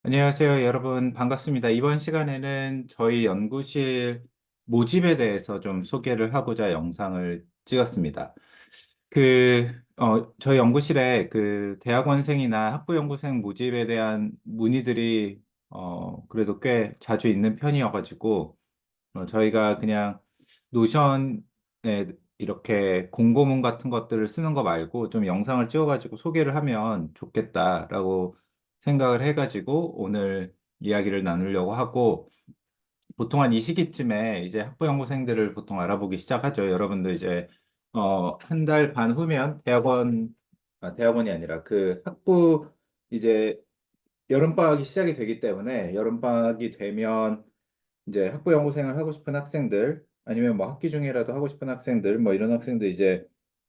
안녕하세요, 여러분. 반갑습니다. 이번 시간에는 저희 연구실 모집에 대해서 좀 소개를 하고자 영상을 찍었습니다. 저희 연구실에 대학원생이나 학부연구생 모집에 대한 문의들이, 그래도 꽤 자주 있는 편이어가지고, 저희가 그냥 노션에 이렇게 공고문 같은 것들을 쓰는 거 말고 좀 영상을 찍어가지고 소개를 하면 좋겠다라고 생각을 해가지고 오늘 이야기를 나누려고 하고, 보통 한 이 시기쯤에 이제 학부연구생들을 보통 알아보기 시작하죠. 여러분도 이제 한 달 반 후면 대학원이 아니라 그 학부 이제 여름방학이 시작이 되기 때문에, 여름방학이 되면 이제 학부연구생을 하고 싶은 학생들, 아니면 뭐 학기 중이라도 하고 싶은 학생들, 뭐 이런 학생들 이제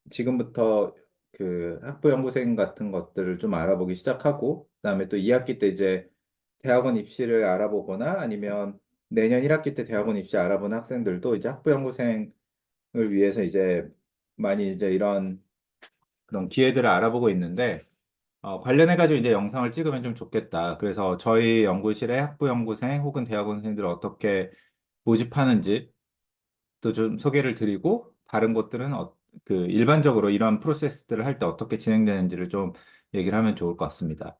지금부터 그 학부연구생 같은 것들을 좀 알아보기 시작하고, 그다음에 또 2학기 때 이제 대학원 입시를 알아보거나, 아니면 내년 1학기 때 대학원 입시 알아보는 학생들도 이제 학부연구생을 위해서 이제 많이 이제 이런 그런 기회들을 알아보고 있는데, 관련해가지고 이제 영상을 찍으면 좀 좋겠다. 그래서 저희 연구실의 학부연구생 혹은 대학원생들을 어떻게 모집하는지 또 좀 소개를 드리고, 다른 곳들은 일반적으로 이런 프로세스들을 할 때 어떻게 진행되는지를 좀 얘기를 하면 좋을 것 같습니다.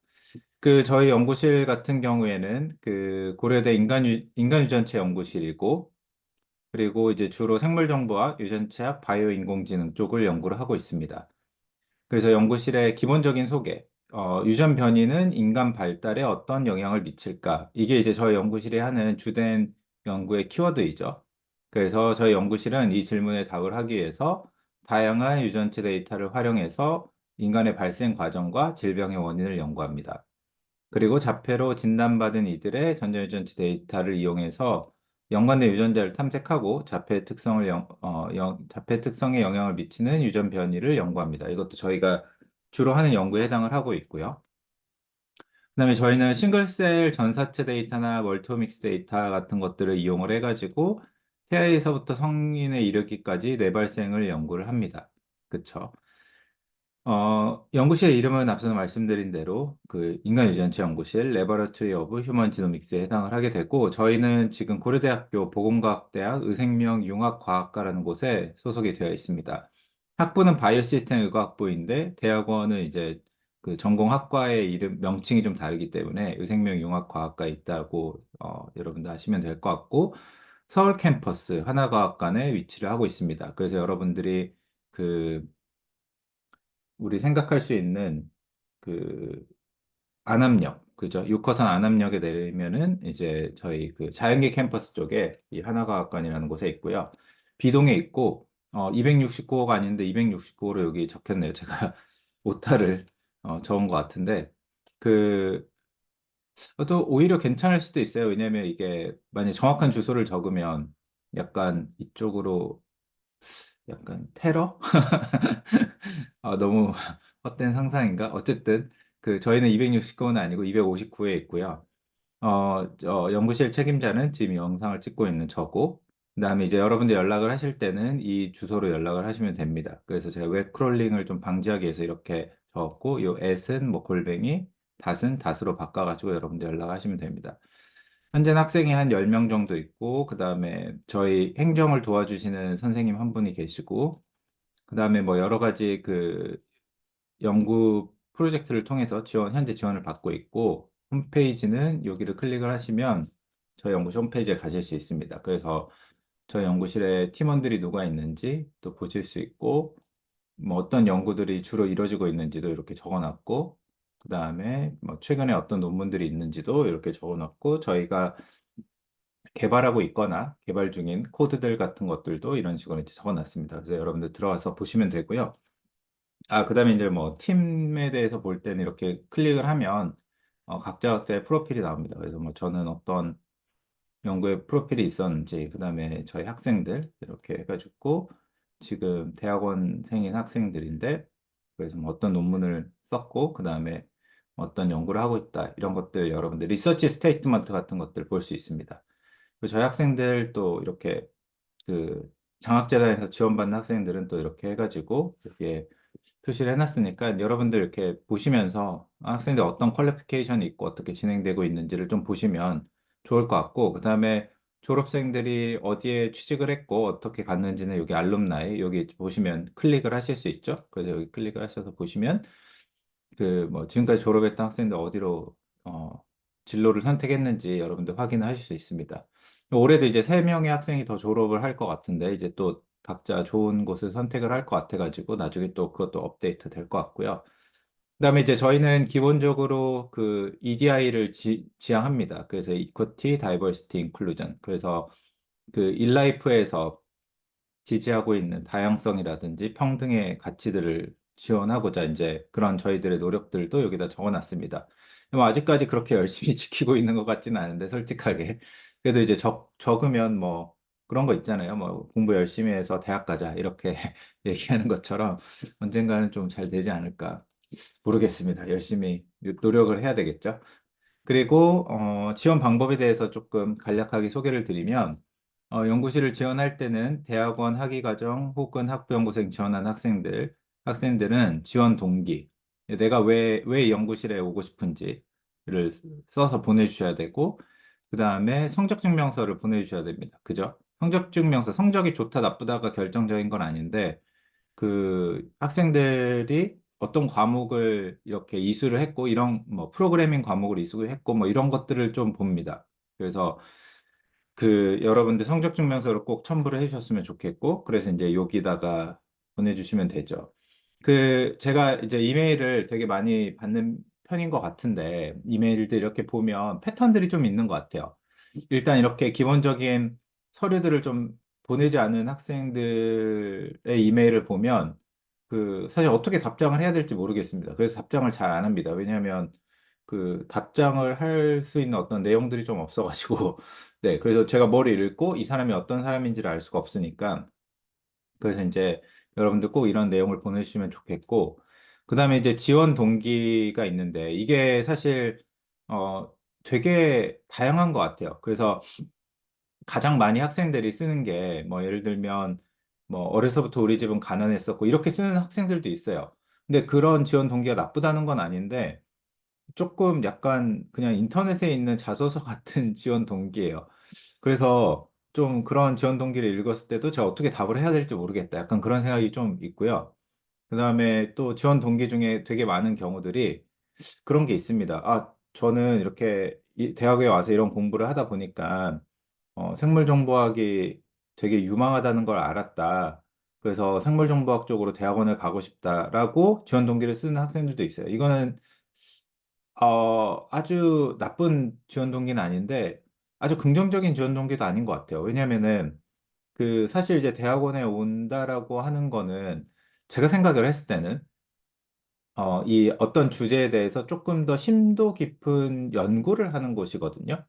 저희 연구실 같은 경우에는 고려대 인간유전체 연구실이고, 그리고 이제 주로 생물정보학, 유전체학, 바이오 인공지능 쪽을 연구를 하고 있습니다. 그래서 연구실의 기본적인 소개, 유전 변이는 인간 발달에 어떤 영향을 미칠까? 이게 이제 저희 연구실이 하는 주된 연구의 키워드이죠. 그래서 저희 연구실은 이 질문에 답을 하기 위해서 다양한 유전체 데이터를 활용해서 인간의 발생 과정과 질병의 원인을 연구합니다. 그리고 자폐로 진단받은 이들의 전자유전체 데이터를 이용해서 연관된 유전자를 탐색하고 자폐 특성에 영향을 미치는 유전 변이를 연구합니다. 이것도 저희가 주로 하는 연구에 해당을 하고 있고요. 그다음에 저희는 싱글셀 전사체 데이터나 멀티오믹스 데이터 같은 것들을 이용을 해가지고 태아에서부터 성인에 이르기까지 뇌발생을 연구를 합니다. 그쵸? 연구실의 이름은 앞서 말씀드린 대로 인간유전체 연구실, 레버러토리 오브 휴먼 지노믹스에 해당을 하게 되고, 저희는 지금 고려대학교 보건과학대학 의생명융합과학과라는 곳에 소속이 되어 있습니다. 학부는 바이오시스템 의과학부인데, 대학원은 이제 그 전공 학과의 이름, 명칭이 좀 다르기 때문에 의생명융합과학과에 있다고 여러분들 아시면 될 것 같고, 서울 캠퍼스 하나과학관에 위치를 하고 있습니다. 그래서 여러분들이 그 우리 생각할 수 있는 그 안암역, 그죠? 6호선 안암역에 내리면은 이제 저희 자연계 캠퍼스 쪽에 이 하나과학관이라는 곳에 있고요. 비동에 있고, 269호가 아닌데 269호로 여기 적혔네요. 제가 오타를 적은 것 같은데, 그, 또 오히려 괜찮을 수도 있어요. 왜냐면 이게 만약 정확한 주소를 적으면 약간 이쪽으로 약간 테러? 너무 헛된 상상인가? 어쨌든 저희는 269는 아니고 259에 있고요. 연구실 책임자는 지금 이 영상을 찍고 있는 저고, 그다음에 이제 여러분들 연락을 하실 때는 이 주소로 연락을 하시면 됩니다. 그래서 제가 웹 크롤링을 좀 방지하기 위해서 이렇게 적었고, 요 at은 뭐 골뱅이, 닷은 닷으로 바꿔가지고 여러분들 연락하시면 됩니다. 현재는 학생이 한 10명 정도 있고, 그다음에 저희 행정을 도와주시는 선생님 한 분이 계시고, 그다음에 뭐 여러 가지 연구 프로젝트를 통해서 현재 지원을 받고 있고, 홈페이지는 여기를 클릭을 하시면 저희 연구실 홈페이지에 가실 수 있습니다. 그래서 저희 연구실에 팀원들이 누가 있는지 또 보실 수 있고, 뭐 어떤 연구들이 주로 이루어지고 있는지도 이렇게 적어놨고, 그다음에 뭐 최근에 어떤 논문들이 있는지도 이렇게 적어놨고, 저희가 개발하고 있거나 개발 중인 코드들 같은 것들도 이런 식으로 이제 적어놨습니다. 그래서 여러분들 들어와서 보시면 되고요. 그다음에 이제 뭐 팀에 대해서 볼 때는 이렇게 클릭을 하면 각자의 프로필이 나옵니다. 그래서 뭐 저는 어떤 연구에 프로필이 있었는지, 그다음에 저희 학생들 이렇게 해가지고 지금 대학원생인 학생들인데, 그래서 뭐 어떤 논문을 썼고, 그다음에 어떤 연구를 하고 있다, 이런 것들 여러분들 리서치 스테이트먼트 같은 것들 볼 수 있습니다. 그리고 저희 학생들 또 이렇게 그 장학재단에서 지원받는 학생들은 또 이렇게 해가지고 이렇게 표시를 해놨으니까 여러분들 이렇게 보시면서 학생들 어떤 퀄리피케이션이 있고 어떻게 진행되고 있는지를 좀 보시면 좋을 것 같고, 그 다음에 졸업생들이 어디에 취직을 했고 어떻게 갔는지는 여기 알룸나이 여기 보시면 클릭을 하실 수 있죠. 그래서 여기 클릭을 하셔서 보시면 그 뭐 지금까지 졸업했던 학생들 어디로 진로를 선택했는지 여러분들 확인을 하실 수 있습니다. 올해도 이제 3명의 학생이 더 졸업을 할 것 같은데 이제 또 각자 좋은 곳을 선택을 할 것 같아가지고 나중에 또 그것도 업데이트 될 것 같고요. 그다음에 이제 저희는 기본적으로 그 EDI를 지향합니다. 그래서 Equity, Diversity, Inclusion. 그래서 그 일라이프에서 지지하고 있는 다양성이라든지 평등의 가치들을 지원하고자 이제 그런 저희들의 노력들도 여기다 적어놨습니다. 뭐 아직까지 그렇게 열심히 지키고 있는 것 같지는 않은데 솔직하게 그래도 이제 적으면 뭐 그런 거 있잖아요. 뭐 공부 열심히 해서 대학 가자 이렇게 얘기하는 것처럼 언젠가는 좀 잘 되지 않을까 모르겠습니다. 열심히 노력을 해야 되겠죠. 그리고 지원 방법에 대해서 조금 간략하게 소개를 드리면 연구실을 지원할 때는 대학원 학위과정 혹은 학부연구생 지원한 학생들은 지원 동기, 내가 왜 연구실에 오고 싶은지를 써서 보내주셔야 되고, 그 다음에 성적증명서를 보내주셔야 됩니다. 그죠? 성적증명서, 성적이 좋다 나쁘다가 결정적인 건 아닌데, 그 학생들이 어떤 과목을 이렇게 이수를 했고 이런 뭐 프로그래밍 과목을 이수를 했고 뭐 이런 것들을 좀 봅니다. 그래서 그 여러분들 성적 증명서를 꼭 첨부를 해주셨으면 좋겠고 그래서 이제 여기다가 보내주시면 되죠. 그 제가 이제 이메일을 되게 많이 받는 편인 것 같은데 이메일들 이렇게 보면 패턴들이 좀 있는 것 같아요. 일단 이렇게 기본적인 서류들을 좀 보내지 않은 학생들의 이메일을 보면 그 사실 어떻게 답장을 해야 될지 모르겠습니다. 그래서 답장을 잘 안 합니다. 왜냐하면 그 답장을 할 수 있는 어떤 내용들이 좀 없어가지고 네, 그래서 제가 뭘 읽고 이 사람이 어떤 사람인지를 알 수가 없으니까 그래서 이제 여러분들 꼭 이런 내용을 보내주시면 좋겠고 그다음에 이제 지원 동기가 있는데 이게 사실 어 되게 다양한 것 같아요. 그래서 가장 많이 학생들이 쓰는 게 뭐 예를 들면 뭐 어려서부터 우리 집은 가난했었고 이렇게 쓰는 학생들도 있어요. 근데 그런 지원 동기가 나쁘다는 건 아닌데 조금 약간 그냥 인터넷에 있는 자소서 같은 지원 동기예요. 그래서 좀 그런 지원 동기를 읽었을 때도 제가 어떻게 답을 해야 될지 모르겠다. 약간 그런 생각이 좀 있고요. 그다음에 또 지원 동기 중에 되게 많은 경우들이 그런 게 있습니다. 아, 저는 이렇게 대학에 와서 이런 공부를 하다 보니까 생물정보학이 되게 유망하다는 걸 알았다. 그래서 생물정보학 쪽으로 대학원을 가고 싶다라고 지원 동기를 쓰는 학생들도 있어요. 이거는 아주 나쁜 지원 동기는 아닌데 아주 긍정적인 지원 동기도 아닌 것 같아요. 왜냐면은 그 사실 이제 대학원에 온다라고 하는 거는 제가 생각을 했을 때는 이 어떤 주제에 대해서 조금 더 심도 깊은 연구를 하는 곳이거든요.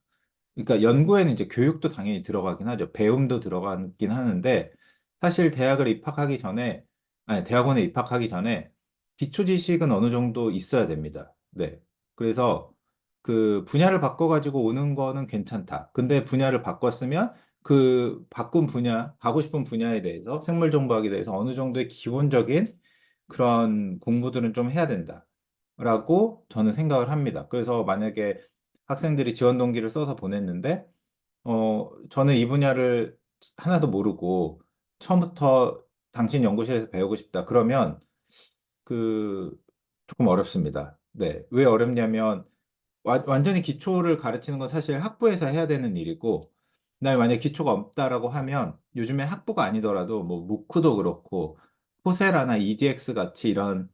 그러니까 연구에는 이제 교육도 당연히 들어가긴 하죠. 배움도 들어가긴 하는데 사실 대학을 입학하기 전에 아니 대학원에 입학하기 전에 기초 지식은 어느 정도 있어야 됩니다. 네. 그래서 그 분야를 바꿔가지고 오는 거는 괜찮다. 근데 분야를 바꿨으면 그 바꾼 분야, 가고 싶은 분야에 대해서 생물정보학에 대해서 어느 정도의 기본적인 그런 공부들은 좀 해야 된다. 라고 저는 생각을 합니다. 그래서 만약에 학생들이 지원 동기를 써서 보냈는데, 저는 이 분야를 하나도 모르고 처음부터 당신 연구실에서 배우고 싶다. 그러면 그 조금 어렵습니다. 네. 왜 어렵냐면 완전히 기초를 가르치는 건 사실 학부에서 해야 되는 일이고, 그다음에 만약에 기초가 없다라고 하면 요즘에 학부가 아니더라도 뭐 무크도 그렇고 코세라나 EDX 같이 이런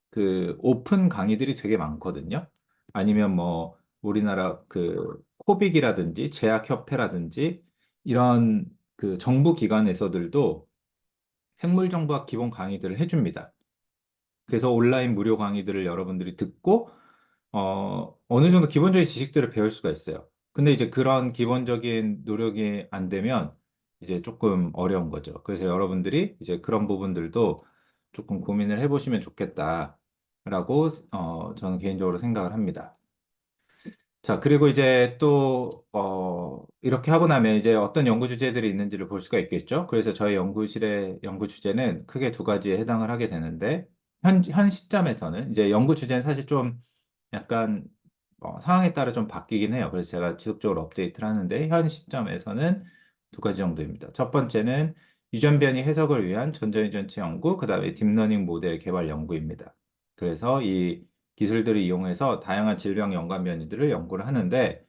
그 오픈 강의들이 되게 많거든요. 아니면 뭐 우리나라 그 코빅이라든지 제약협회라든지 이런 그 정부 기관에서들도 생물정보학 기본 강의들을 해줍니다. 그래서 온라인 무료 강의들을 여러분들이 듣고 어느 정도 기본적인 지식들을 배울 수가 있어요. 근데 이제 그런 기본적인 노력이 안 되면 이제 조금 어려운 거죠. 그래서 여러분들이 이제 그런 부분들도 조금 고민을 해보시면 좋겠다라고 저는 개인적으로 생각을 합니다. 자, 그리고 이제 또 이렇게 하고 나면 이제 어떤 연구 주제들이 있는지를 볼 수가 있겠죠. 그래서 저희 연구실의 연구 주제는 크게 두 가지에 해당을 하게 되는데 현 시점에서는 이제 연구 주제는 사실 좀 약간 상황에 따라 좀 바뀌긴 해요. 그래서 제가 지속적으로 업데이트를 하는데 현 시점에서는 두 가지 정도입니다. 첫 번째는 유전 변이 해석을 위한 전자유전체 연구, 그다음에 딥러닝 모델 개발 연구입니다. 그래서 이 기술들을 이용해서 다양한 질병 연관 변이들을 연구를 하는데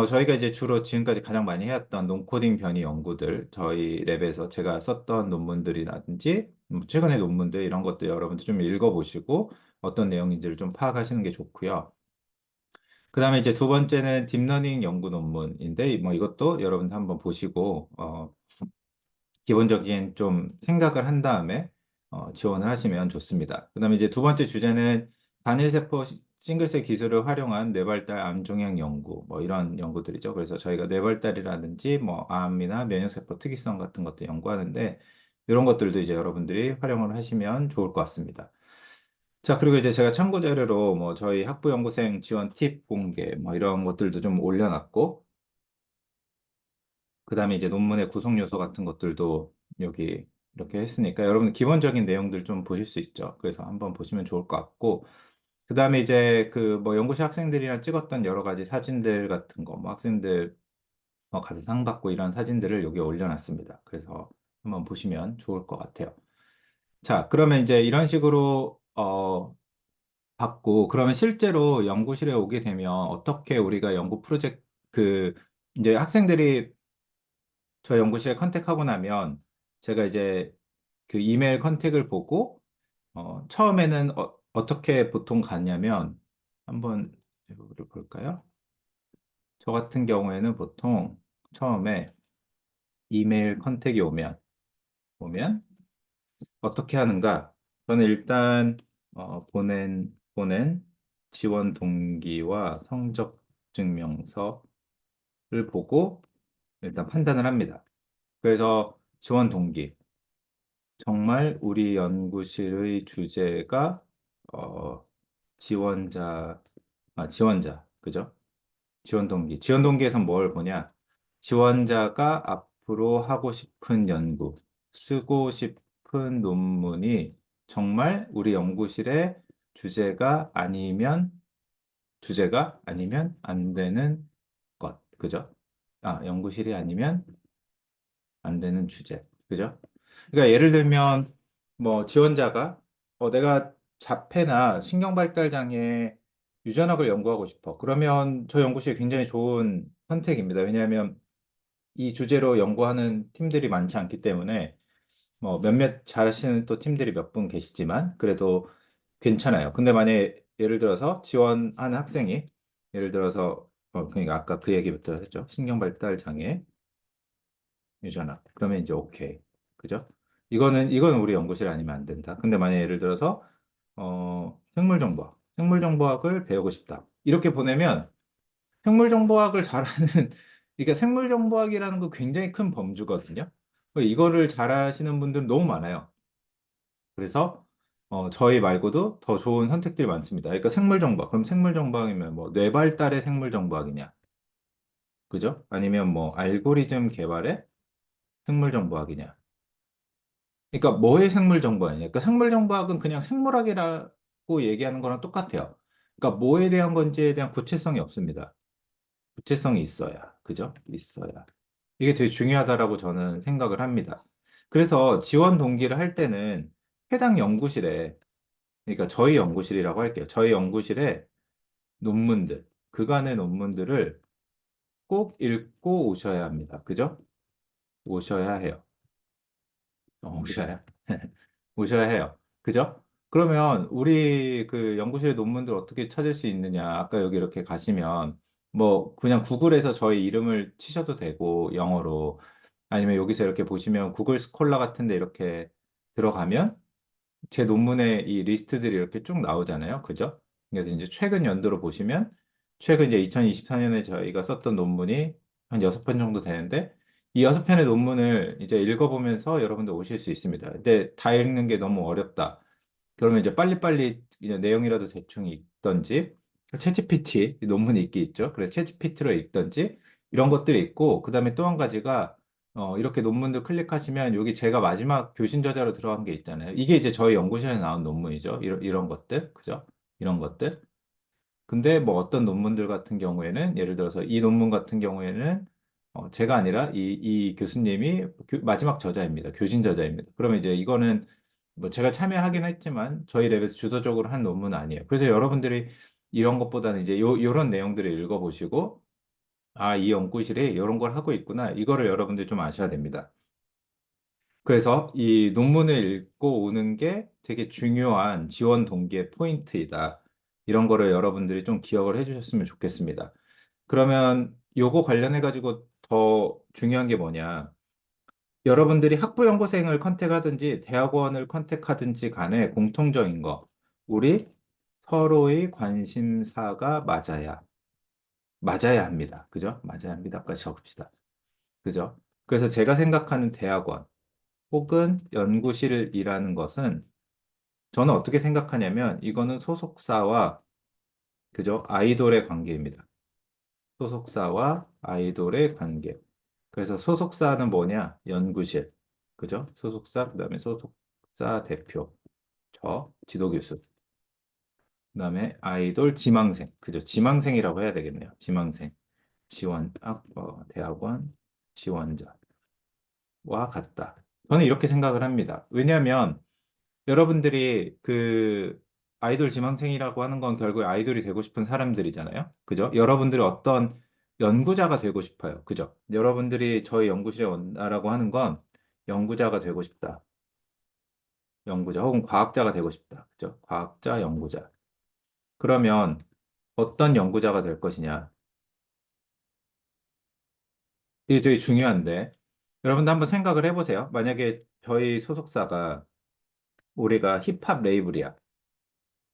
저희가 이제 주로 지금까지 가장 많이 해왔던 논코딩 변이 연구들, 저희 랩에서 제가 썼던 논문들이라든지, 최근의 논문들, 이런 것도 여러분들 좀 읽어보시고, 어떤 내용인지를 좀 파악하시는 게 좋고요. 그 다음에 이제 두 번째는 딥러닝 연구 논문인데, 뭐 이것도 여러분들 한번 보시고, 기본적인 좀 생각을 한 다음에 지원을 하시면 좋습니다. 그다음에 이제 두 번째 주제는 단일세포 싱글셀 기술을 활용한 뇌발달 암종양 연구, 뭐 이런 연구들이죠. 그래서 저희가 뇌발달이라든지 뭐 암이나 면역세포 특이성 같은 것도 연구하는데 이런 것들도 이제 여러분들이 활용을 하시면 좋을 것 같습니다. 자, 그리고 이제 제가 참고 자료로 뭐 저희 학부연구생 지원 팁 공개 뭐 이런 것들도 좀 올려놨고 그 다음에 이제 논문의 구성 요소 같은 것들도 여기 이렇게 했으니까 여러분 기본적인 내용들 좀 보실 수 있죠. 그래서 한번 보시면 좋을 것 같고, 그 다음에 이제 그 뭐 연구실 학생들이랑 찍었던 여러 가지 사진들 같은 거, 뭐 학생들 가서 상 받고 이런 사진들을 여기 올려놨습니다. 그래서 한번 보시면 좋을 것 같아요. 자, 그러면 이제 이런 식으로 받고, 그러면 실제로 연구실에 오게 되면 어떻게 우리가 연구 프로젝트 그 이제 학생들이 저 연구실에 컨택하고 나면 제가 이제 그 이메일 컨택을 보고 처음에는 떻게 보통 갔냐면 한번 이거를 볼까요? 저 같은 경우에는 보통 처음에 이메일 컨택이 오면 어떻게 하는가? 저는 일단 보낸 지원 동기와 성적 증명서를 보고 일단 판단을 합니다. 그래서 지원 동기 정말 우리 연구실의 주제가 어, 지원자, 지원자, 그죠? 지원 동기. 지원 동기에서 뭘 보냐? 지원자가 앞으로 하고 싶은 연구, 쓰고 싶은 논문이 정말 우리 연구실의 주제가 아니면 안 되는 것, 그죠? 연구실이 아니면 안 되는 주제. 그죠? 그러니까 예를 들면 뭐 지원자가 내가 자폐나 신경발달장애 유전학을 연구하고 싶어. 그러면 저 연구실이 굉장히 좋은 선택입니다. 왜냐하면 이 주제로 연구하는 팀들이 많지 않기 때문에 뭐 몇몇 잘하시는 또 팀들이 몇 분 계시지만 그래도 괜찮아요. 근데 만약에 예를 들어서 지원하는 학생이 예를 들어서 그러니까 아까 그 얘기부터 했죠. 신경발달장애 유전학. 그러면 이제 오케이. 그죠? 이거는 우리 연구실 아니면 안 된다. 근데 만약 예를 들어서 생물정보학을 배우고 싶다. 이렇게 보내면 생물정보학을 잘하는 그러니까 생물정보학이라는 거 굉장히 큰 범주거든요. 이거를 잘하시는 분들은 너무 많아요. 그래서 저희 말고도 더 좋은 선택들이 많습니다. 그러니까 생물정보학. 그럼 생물정보학이면 뭐 뇌발달의 생물정보학이냐? 그죠? 아니면 뭐 알고리즘 개발의 생물정보학이냐? 그러니까 뭐의 생물정보학이냐? 그러니까 생물정보학은 그냥 생물학이라고 얘기하는 거랑 똑같아요. 그러니까 뭐에 대한 건지에 대한 구체성이 없습니다. 구체성이 있어야, 그죠? 있어야. 이게 되게 중요하다라고 저는 생각을 합니다. 그래서 지원 동기를 할 때는 해당 연구실에, 그러니까 저희 연구실이라고 할게요. 저희 연구실에 그간의 논문들을 꼭 읽고 오셔야 합니다. 그죠? 오셔야 해요. 오셔야. 오셔야 해요. 그죠? 그러면 우리 그 연구실 논문들 어떻게 찾을 수 있느냐? 아까 여기 이렇게 가시면 뭐 그냥 구글에서 저희 이름을 치셔도 되고 영어로 아니면 여기서 이렇게 보시면 구글 스콜라 같은데 이렇게 들어가면 제 논문에 이 리스트들이 이렇게 쭉 나오잖아요. 그죠? 그래서 이제 최근 연도로 보시면 최근 이제 2024년에 저희가 썼던 논문이 한 6편 정도 되는데 이 6편의 논문을 이제 읽어보면서 여러분들 오실 수 있습니다. 근데 다 읽는 게 너무 어렵다. 그러면 이제 빨리빨리 그냥 내용이라도 대충 읽던지 챗GPT 논문이 있기 있죠. 그래서 챗GPT로 읽던지 이런 것들이 있고 그다음에 또 한 가지가 이렇게 논문들 클릭하시면 여기 제가 마지막 교신 저자로 들어간 게 있잖아요. 이게 이제 저희 연구실에 나온 논문이죠. 이런 것들. 그죠? 이런 것들. 근데 뭐 어떤 논문들 같은 경우에는 예를 들어서 이 논문 같은 경우에는 제가 아니라 이 교수님이 마지막 저자입니다. 교신 저자입니다. 그러면 이제 이거는 뭐 제가 참여하긴 했지만 저희 랩에서 주도적으로 한 논문은 아니에요. 그래서 여러분들이 이런 것보다는 이제 요런 내용들을 읽어보시고 아, 이 연구실이 이런 걸 하고 있구나. 이거를 여러분들이 좀 아셔야 됩니다. 그래서 이 논문을 읽고 오는 게 되게 중요한 지원 동기의 포인트이다. 이런 거를 여러분들이 좀 기억을 해주셨으면 좋겠습니다. 그러면 요거 관련해 가지고 더 중요한 게 뭐냐? 여러분들이 학부연구생을 컨택하든지 대학원을 컨택하든지 간에 공통적인 거. 우리 서로의 관심사가 맞아야 합니다. 그죠? 맞아야 합니다까지 적읍시다. 그죠? 그래서 제가 생각하는 대학원 혹은 연구실이라는 것은 저는 어떻게 생각하냐면 이거는 소속사와 그죠? 아이돌의 관계입니다. 소속사와 아이돌의 관계. 그래서 소속사는 뭐냐? 연구실. 그죠? 소속사, 그다음에 소속사 대표, 저 지도교수. 그다음에 아이돌 지망생. 그죠? 지망생이라고 해야 되겠네요. 지망생. 대학원 지원자와 같다. 저는 이렇게 생각을 합니다. 왜냐하면 여러분들이 그 아이돌 지망생이라고 하는 건 결국 아이돌이 되고 싶은 사람들이잖아요. 그죠? 여러분들이 어떤 연구자가 되고 싶어요. 그죠? 여러분들이 저희 연구실에 온다라고 하는 건 연구자가 되고 싶다. 연구자 혹은 과학자가 되고 싶다. 그죠? 과학자, 연구자. 그러면 어떤 연구자가 될 것이냐? 이게 되게 중요한데 여러분도 한번 생각을 해보세요. 만약에 저희 소속사가 우리가 힙합 레이블이야.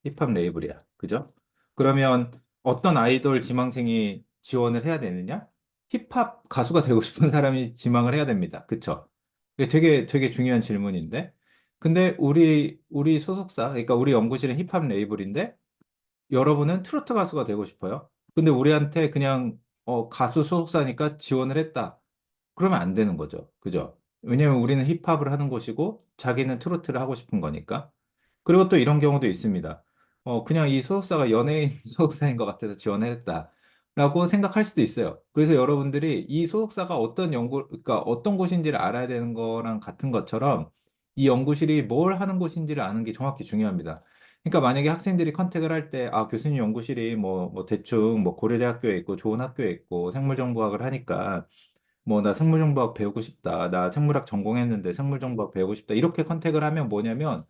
힙합 레이블이야. 그죠? 그러면 어떤 아이돌 지망생이 지원을 해야 되느냐? 힙합 가수가 되고 싶은 사람이 지망을 해야 됩니다. 그쵸? 이게 되게 중요한 질문인데. 근데 우리 소속사, 그러니까 우리 연구실은 힙합 레이블인데 여러분은 트로트 가수가 되고 싶어요. 근데 우리한테 그냥 가수 소속사니까 지원을 했다. 그러면 안 되는 거죠. 그죠? 왜냐면 우리는 힙합을 하는 곳이고 자기는 트로트를 하고 싶은 거니까. 그리고 또 이런 경우도 있습니다. 그냥 이 소속사가 연예인 소속사인 것 같아서 지원했다라고 생각할 수도 있어요. 그래서 여러분들이 이 소속사가 그러니까 어떤 곳인지를 알아야 되는 거랑 같은 것처럼 이 연구실이 뭘 하는 곳인지를 아는 게 정확히 중요합니다. 그러니까 만약에 학생들이 컨택을 할 때, 아, 교수님 연구실이 뭐 대충 뭐 고려대학교에 있고 좋은 학교에 있고 생물정보학을 하니까 뭐 나 생물정보학 배우고 싶다. 나 생물학 전공했는데 생물정보학 배우고 싶다. 이렇게 컨택을 하면 뭐냐면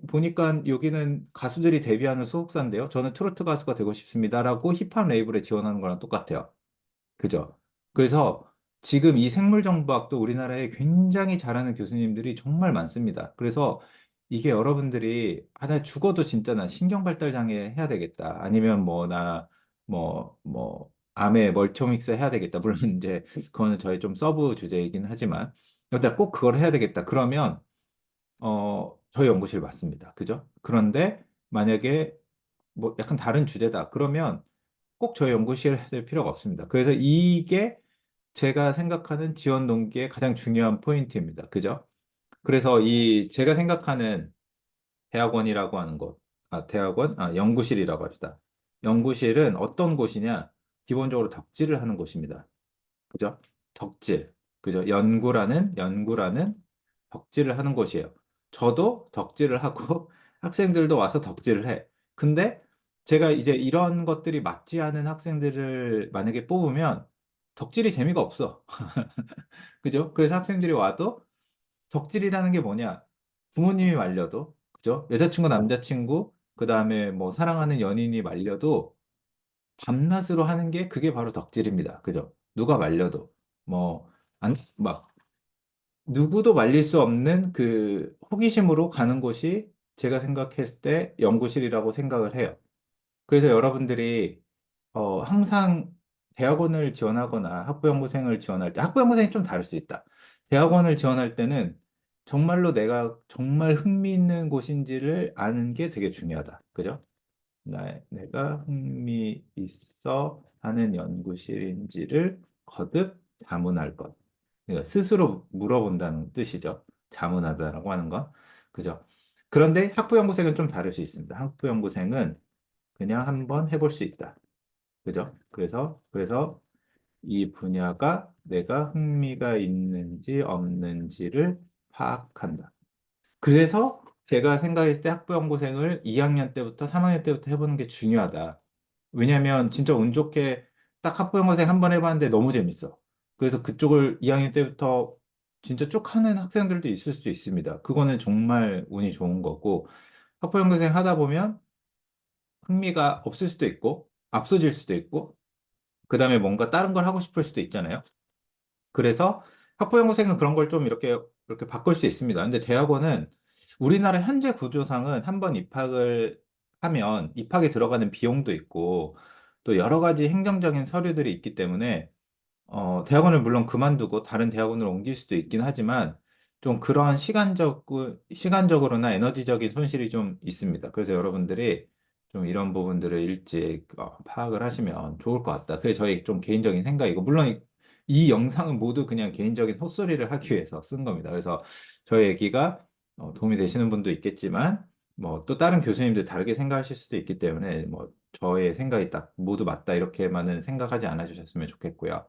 보니까 여기는 가수들이 데뷔하는 소속사인데요. 저는 트로트 가수가 되고 싶습니다라고 힙합 레이블에 지원하는 거랑 똑같아요. 그죠? 그래서 지금 이 생물정보학도 우리나라에 굉장히 잘하는 교수님들이 정말 많습니다. 그래서 이게 여러분들이 나 죽어도 진짜 나 신경발달 장애 해야 되겠다. 아니면 암에 멀티오믹스 해야 되겠다. 물론 이제 그거는 저희 좀 서브 주제이긴 하지만 일단 꼭 그걸 해야 되겠다. 그러면 저희 연구실 맞습니다. 그죠? 그런데 만약에 뭐 약간 다른 주제다. 그러면 꼭 저희 연구실에 될 필요가 없습니다. 그래서 이게 제가 생각하는 지원 동기의 가장 중요한 포인트입니다. 그죠? 그래서 이 제가 생각하는 대학원이라고 하는 곳, 연구실이라고 합시다. 연구실은 어떤 곳이냐? 기본적으로 덕질을 하는 곳입니다. 그죠? 덕질. 그죠? 연구라는 덕질을 하는 곳이에요. 저도 덕질을 하고 학생들도 와서 덕질을 해. 근데 제가 이제 이런 것들이 맞지 않은 학생들을 만약에 뽑으면 덕질이 재미가 없어. 그죠? 그래서 학생들이 와도 덕질이라는 게 뭐냐? 부모님이 말려도, 그죠? 여자친구, 남자친구, 그 다음에 뭐 사랑하는 연인이 말려도 밤낮으로 하는 게 그게 바로 덕질입니다. 그죠? 누가 말려도. 뭐, 막, 누구도 말릴 수 없는 그 호기심으로 가는 곳이 제가 생각했을 때 연구실이라고 생각을 해요. 그래서 여러분들이 항상 대학원을 지원하거나 학부연구생을 지원할 때, 학부연구생이 좀 다를 수 있다. 대학원을 지원할 때는 정말로 내가 정말 흥미있는 곳인지를 아는 게 되게 중요하다. 그죠? 내가 흥미 있어 하는 연구실인지를 거듭 자문할 것. 그러니까 스스로 물어본다는 뜻이죠. 자문하다라고 하는 건. 그죠? 그런데 학부연구생은 좀 다를 수 있습니다. 학부연구생은 그냥 한번 해볼 수 있다. 그죠? 그래서 이 분야가 내가 흥미가 있는지 없는지를 파악한다. 그래서 제가 생각했을 때 학부연구생을 2학년 때부터 3학년 때부터 해보는 게 중요하다. 왜냐면 진짜 운 좋게 딱 학부형고생 한 번 해봤는데 너무 재밌어. 그래서 그쪽을 2학년 때부터 진짜 쭉 하는 학생들도 있을 수도 있습니다. 그거는 정말 운이 좋은 거고, 학부형고생 하다 보면 흥미가 없을 수도 있고, 앞서질 수도 있고, 그 다음에 뭔가 다른 걸 하고 싶을 수도 있잖아요. 그래서 학부형고생은 그런 걸 좀 이렇게 바꿀 수 있습니다. 근데 대학원은 우리나라 현재 구조상은 한 번 입학을 하면 입학에 들어가는 비용도 있고, 또 여러 가지 행정적인 서류들이 있기 때문에 대학원을 물론 그만두고 다른 대학원으로 옮길 수도 있긴 하지만 좀 그러한 시간적으로나 에너지적인 손실이 좀 있습니다. 그래서 여러분들이 좀 이런 부분들을 일찍 파악을 하시면 좋을 것 같다. 그게 저희 좀 개인적인 생각이고, 물론 이 영상은 모두 그냥 개인적인 헛소리를 하기 위해서 쓴 겁니다. 그래서 저희 얘기가 도움이 되시는 분도 있겠지만, 뭐 또 다른 교수님들 다르게 생각하실 수도 있기 때문에 뭐 저의 생각이 딱 모두 맞다 이렇게만은 생각하지 않아 주셨으면 좋겠고요.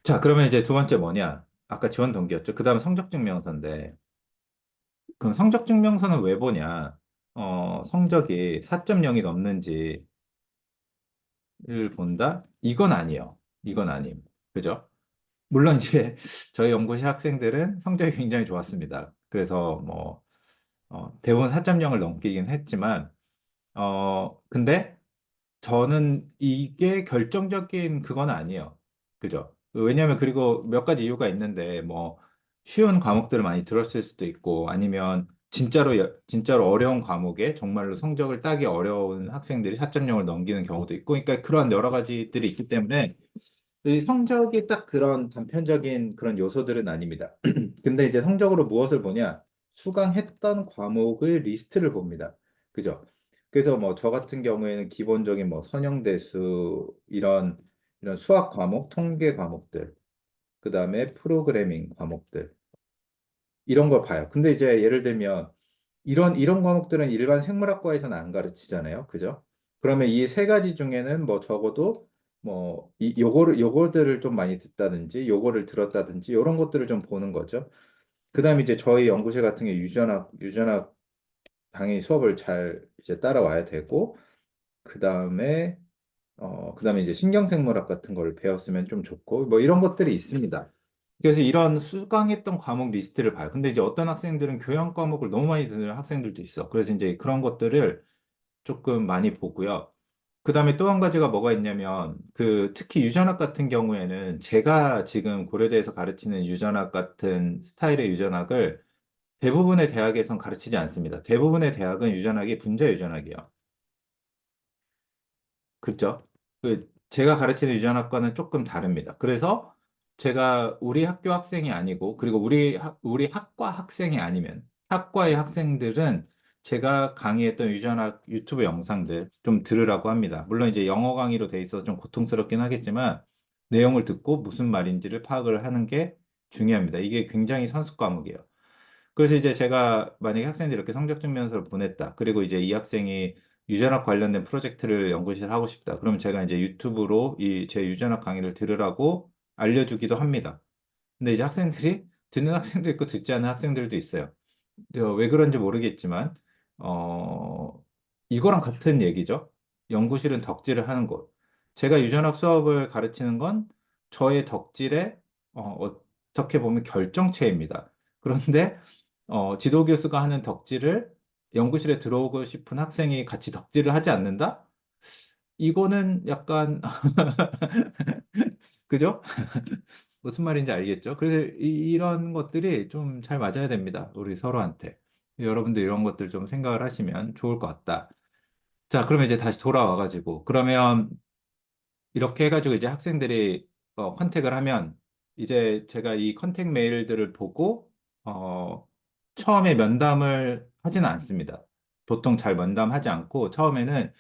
자, 그러면 이제 두 번째 뭐냐? 아까 지원 동기였죠. 그 다음 성적증명서인데, 그럼 성적증명서는 왜 보냐? 성적이 4.0이 넘는지를 본다? 이건 아니에요. 이건 아님. 그죠? 물론 이제 저희 연구실 학생들은 성적이 굉장히 좋았습니다. 그래서 뭐, 대부분 4.0을 넘기긴 했지만, 근데 저는 이게 결정적인 그건 아니에요. 그죠? 왜냐하면 그리고 몇 가지 이유가 있는데 뭐 쉬운 과목들을 많이 들었을 수도 있고 아니면 진짜로 어려운 과목에 정말로 성적을 따기 어려운 학생들이 4.0을 넘기는 경우도 있고 그러니까 그런 여러 가지들이 있기 때문에 이 성적이 딱 그런 단편적인 그런 요소들은 아닙니다. 근데 이제 성적으로 무엇을 보냐? 수강했던 과목의 리스트를 봅니다. 그죠? 그래서 뭐 저 같은 경우에는 기본적인 뭐 선형대수 이런 수학 과목, 통계 과목들, 그다음에 프로그래밍 과목들 이런 걸 봐요. 근데 이제 예를 들면 이런 과목들은 일반 생물학과에서는 안 가르치잖아요. 그죠? 그러면 이 세 가지 중에는 뭐 적어도 뭐 요거들을 좀 많이 듣다든지 요거를 들었다든지 이런 것들을 좀 보는 거죠. 그다음에 이제 저희 연구실 같은 게 유전학 당연히 수업을 잘 이제 따라와야 되고 그다음에 이제 신경생물학 같은 걸 배웠으면 좀 좋고, 뭐 이런 것들이 있습니다. 그래서 이런 수강했던 과목 리스트를 봐요. 근데 이제 어떤 학생들은 교양 과목을 너무 많이 듣는 학생들도 있어. 그래서 이제 그런 것들을 조금 많이 보고요. 그다음에 또 한 가지가 뭐가 있냐면, 특히 유전학 같은 경우에는 제가 지금 고려대에서 가르치는 유전학 같은 스타일의 유전학을 대부분의 대학에선 가르치지 않습니다. 대부분의 대학은 유전학이 분자 유전학이에요. 그죠? 제가 가르치는 유전학과는 조금 다릅니다. 그래서 제가 우리 학교 학생이 아니고, 그리고 우리 학과 학생이 아니면, 학과의 학생들은 제가 강의했던 유전학 유튜브 영상들 좀 들으라고 합니다. 물론 이제 영어 강의로 돼 있어서 좀 고통스럽긴 하겠지만, 내용을 듣고 무슨 말인지를 파악을 하는 게 중요합니다. 이게 굉장히 선수 과목이에요. 그래서 이제 제가 만약에 학생들이 이렇게 성적 증명서를 보냈다. 그리고 이제 이 학생이 유전학 관련된 프로젝트를 연구실 하고 싶다. 그러면 제가 이제 유튜브로 이 제 유전학 강의를 들으라고 알려주기도 합니다. 근데 이제 학생들이 듣는 학생도 있고 듣지 않는 학생들도 있어요. 왜 그런지 모르겠지만, 어, 이거랑 같은 얘기죠. 연구실은 덕질을 하는 곳. 제가 유전학 수업을 가르치는 건 저의 덕질의, 어떻게 보면 결정체입니다. 그런데, 지도 교수가 하는 덕질을 연구실에 들어오고 싶은 학생이 같이 덕질을 하지 않는다? 이거는 약간, 그죠? 무슨 말인지 알겠죠? 그래서 이런 것들이 좀 잘 맞아야 됩니다. 우리 서로한테. 여러분들 이런 것들 좀 생각을 하시면 좋을 것 같다. 자, 그러면 이제 다시 돌아와가지고, 그러면 이렇게 해가지고 이제 학생들이 컨택을 하면, 이제 제가 이 컨택 메일들을 보고, 어, 처음에 면담을 하지는 않습니다. 보통 잘 면담하지 않고, 처음에는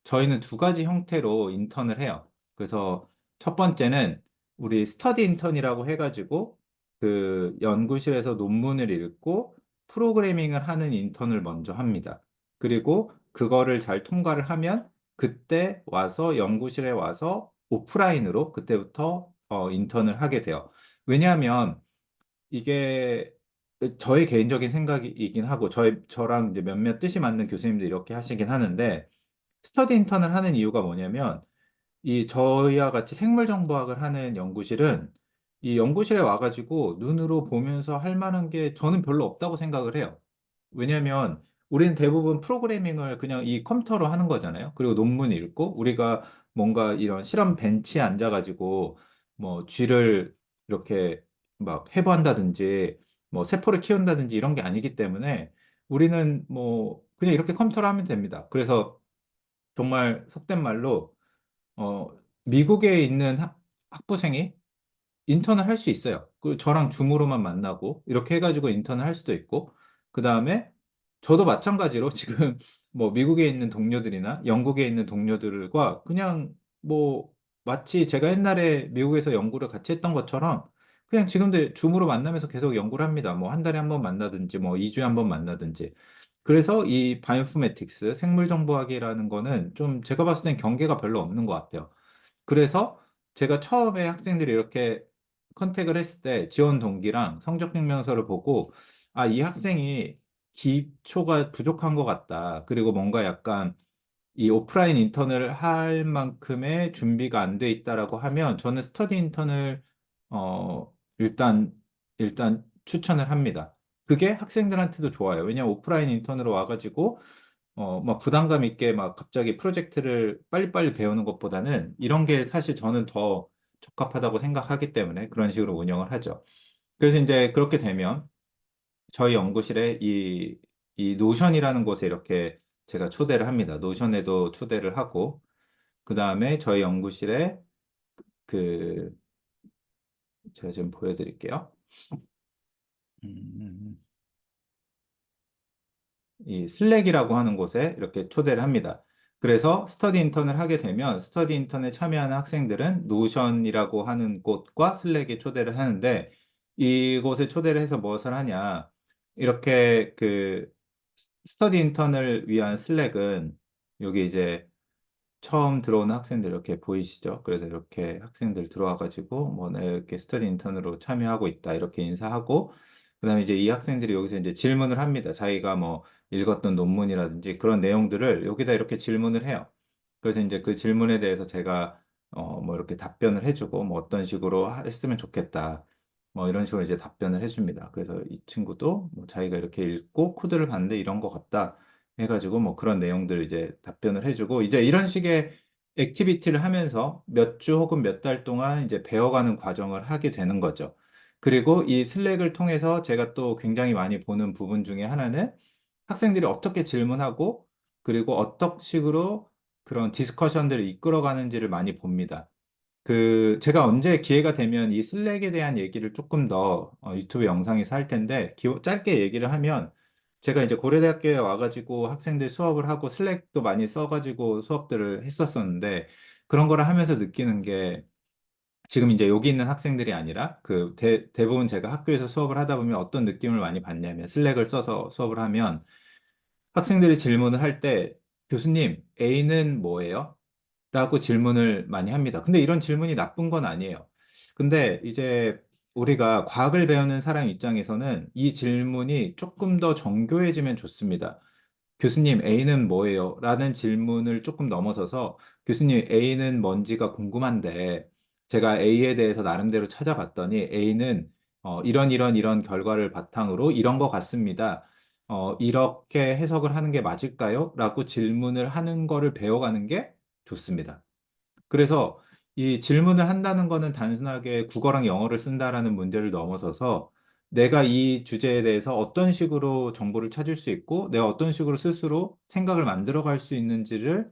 저희는 두 가지 형태로 인턴을 해요. 그래서 첫 번째는 우리 스터디 인턴이라고 해가지고 그 연구실에서 논문을 읽고 프로그래밍을 하는 인턴을 먼저 합니다. 그리고 그거를 잘 통과를 하면 그때 와서 연구실에 와서 오프라인으로 그때부터 인턴을 하게 돼요. 왜냐하면 이게 저의 개인적인 생각이긴 하고 저랑 이제 몇몇 뜻이 맞는 교수님들 이렇게 하시긴 하는데 스터디 인턴을 하는 이유가 뭐냐면 이 저희와 같이 생물정보학을 하는 연구실은 이 연구실에 와가지고 눈으로 보면서 할 만한 게 저는 별로 없다고 생각을 해요. 왜냐면 우리는 대부분 프로그래밍을 그냥 이 컴퓨터로 하는 거잖아요. 그리고 논문 읽고 우리가 뭔가 이런 실험 벤치에 앉아가지고 뭐 쥐를 이렇게 막 해부한다든지 뭐 세포를 키운다든지 이런 게 아니기 때문에 우리는 뭐 그냥 이렇게 컴퓨터로 하면 됩니다. 그래서 정말 속된 말로 어, 미국에 있는 학부생이 인턴을 할 수 있어요. 그 저랑 줌으로만 만나고 이렇게 해가지고 인턴을 할 수도 있고 그 다음에 저도 마찬가지로 지금 뭐 미국에 있는 동료들이나 영국에 있는 동료들과 그냥 뭐 마치 제가 옛날에 미국에서 연구를 같이 했던 것처럼 그냥 지금도 줌으로 만나면서 계속 연구를 합니다. 뭐 한 달에 한 번 만나든지 뭐 2주에 한 번 만나든지. 그래서 이 바이오인포메틱스 생물정보학이라는 거는 좀 제가 봤을 땐 경계가 별로 없는 것 같아요. 그래서 제가 처음에 학생들이 이렇게 컨택을 했을 때 지원 동기랑 성적 증명서를 보고 아, 이 학생이 기초가 부족한 것 같다. 그리고 뭔가 약간 이 오프라인 인턴을 할 만큼의 준비가 안 돼 있다라고 하면 저는 스터디 인턴을 어 일단 추천을 합니다. 그게 학생들한테도 좋아요. 왜냐면 오프라인 인턴으로 와가지고 막 부담감 있게 막 갑자기 프로젝트를 빨리빨리 배우는 것보다는 이런 게 사실 저는 더 적합하다고 생각하기 때문에 그런 식으로 운영을 하죠. 그래서 이제 그렇게 되면 저희 연구실에 이 노션이라는 곳에 이렇게 제가 초대를 합니다. 노션에도 초대를 하고, 그 다음에 저희 연구실에 그, 제가 지금 보여드릴게요. 음, 이 슬랙이라고 하는 곳에 이렇게 초대를 합니다. 그래서 스터디 인턴을 하게 되면 스터디 인턴에 참여하는 학생들은 노션이라고 하는 곳과 슬랙에 초대를 하는데 이곳에 초대를 해서 무엇을 하냐. 이렇게 그 스터디 인턴을 위한 슬랙은 여기 이제 처음 들어오는 학생들 이렇게 보이시죠? 그래서 이렇게 학생들 들어와가지고 뭐 네, 이렇게 스터디 인턴으로 참여하고 있다 이렇게 인사하고 그다음에 이제 이 학생들이 여기서 이제 질문을 합니다. 자기가 뭐 읽었던 논문이라든지 그런 내용들을 여기다 이렇게 질문을 해요. 그래서 이제 그 질문에 대해서 제가 뭐 이렇게 답변을 해주고 뭐 어떤 식으로 했으면 좋겠다. 뭐 이런 식으로 이제 답변을 해줍니다. 그래서 이 친구도 뭐 자기가 이렇게 읽고 코드를 봤는데 이런 것 같다. 해가지고 뭐 그런 내용들 이제 답변을 해주고 이제 이런 식의 액티비티를 하면서 몇 주 혹은 몇 달 동안 이제 배워가는 과정을 하게 되는 거죠. 그리고 이 슬랙을 통해서 제가 또 굉장히 많이 보는 부분 중에 하나는 학생들이 어떻게 질문하고 그리고 어떤 식으로 그런 디스커션들을 이끌어가는지를 많이 봅니다. 그 제가 언제 기회가 되면 이 슬랙에 대한 얘기를 조금 더 유튜브 영상에서 할 텐데 짧게 얘기를 하면 제가 이제 고려대학교에 와가지고 학생들 수업을 하고 슬랙도 많이 써가지고 수업들을 했었었는데 그런 거를 하면서 느끼는 게 지금 이제 여기 있는 학생들이 아니라 그 대부분 제가 학교에서 수업을 하다 보면 어떤 느낌을 많이 받냐면 슬랙을 써서 수업을 하면 학생들이 질문을 할 때 교수님 A는 뭐예요? 라고 질문을 많이 합니다. 근데 이런 질문이 나쁜 건 아니에요. 근데 이제 우리가 과학을 배우는 사람 입장에서는 이 질문이 조금 더 정교해지면 좋습니다. 교수님, A는 뭐예요? 라는 질문을 조금 넘어서서 교수님, A는 뭔지가 궁금한데 제가 A에 대해서 나름대로 찾아봤더니 A는 이런 결과를 바탕으로 이런 것 같습니다. 이렇게 해석을 하는 게 맞을까요? 라고 질문을 하는 거를 배워가는 게 좋습니다. 그래서 이 질문을 한다는 거는 단순하게 국어랑 영어를 쓴다라는 문제를 넘어서서 내가 이 주제에 대해서 어떤 식으로 정보를 찾을 수 있고 내가 어떤 식으로 스스로 생각을 만들어갈 수 있는지를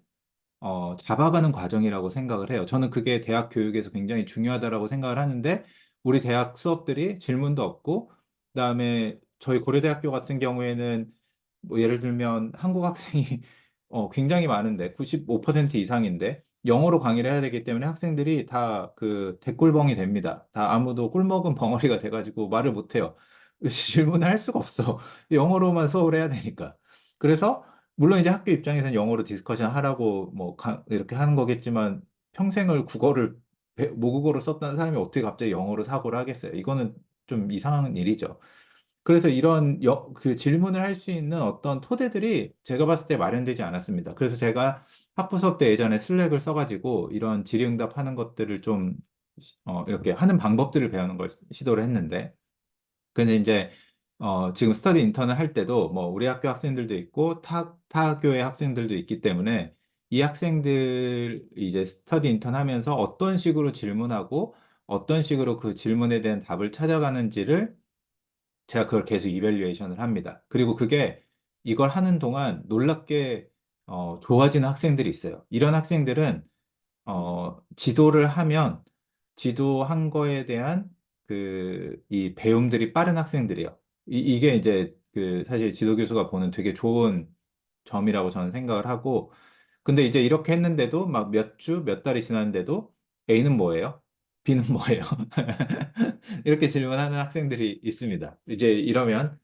잡아가는 과정이라고 생각을 해요. 저는 그게 대학 교육에서 굉장히 중요하다라고 생각을 하는데 우리 대학 수업들이 질문도 없고 그다음에 저희 고려대학교 같은 경우에는 뭐 예를 들면 한국 학생이 굉장히 많은데 95% 이상인데 영어로 강의를 해야 되기 때문에 학생들이 다 그 대꿀벙이 됩니다. 다 아무도 꿀먹은 벙어리가 돼가지고 말을 못해요. 질문을 할 수가 없어. 영어로만 수업을 해야 되니까. 그래서 물론 이제 학교 입장에서는 영어로 디스커션 하라고 뭐 이렇게 하는 거겠지만 평생을 국어를 모국어로 썼던 사람이 어떻게 갑자기 영어로 사고를 하겠어요? 이거는 좀 이상한 일이죠. 그래서 이런 그 질문을 할 수 있는 어떤 토대들이 제가 봤을 때 마련되지 않았습니다. 그래서 제가 학부 수업 때 예전에 슬랙을 써가지고 이런 질의응답 하는 것들을 좀 이렇게 하는 방법들을 배우는 걸 시도를 했는데, 그래서 이제 지금 스터디 인턴을 할 때도 뭐 우리 학교 학생들도 있고 타 학교의 학생들도 있기 때문에 이 학생들 이제 스터디 인턴 하면서 어떤 식으로 질문하고 어떤 식으로 그 질문에 대한 답을 찾아가는지를 제가 그걸 계속 이밸류에이션을 합니다. 그리고 그게 이걸 하는 동안 놀랍게 좋아지는 학생들이 있어요. 이런 학생들은 지도를 하면 지도한 거에 대한 이 배움들이 빠른 학생들이에요. 이게 이제 그 사실 지도 교수가 보는 되게 좋은 점이라고 저는 생각을 하고, 근데 이제 이렇게 했는데도 막 몇 주, 몇 달이 지났는데도 A는 뭐예요? B는 뭐예요? 이렇게 질문하는 학생들이 있습니다. 이제 이러면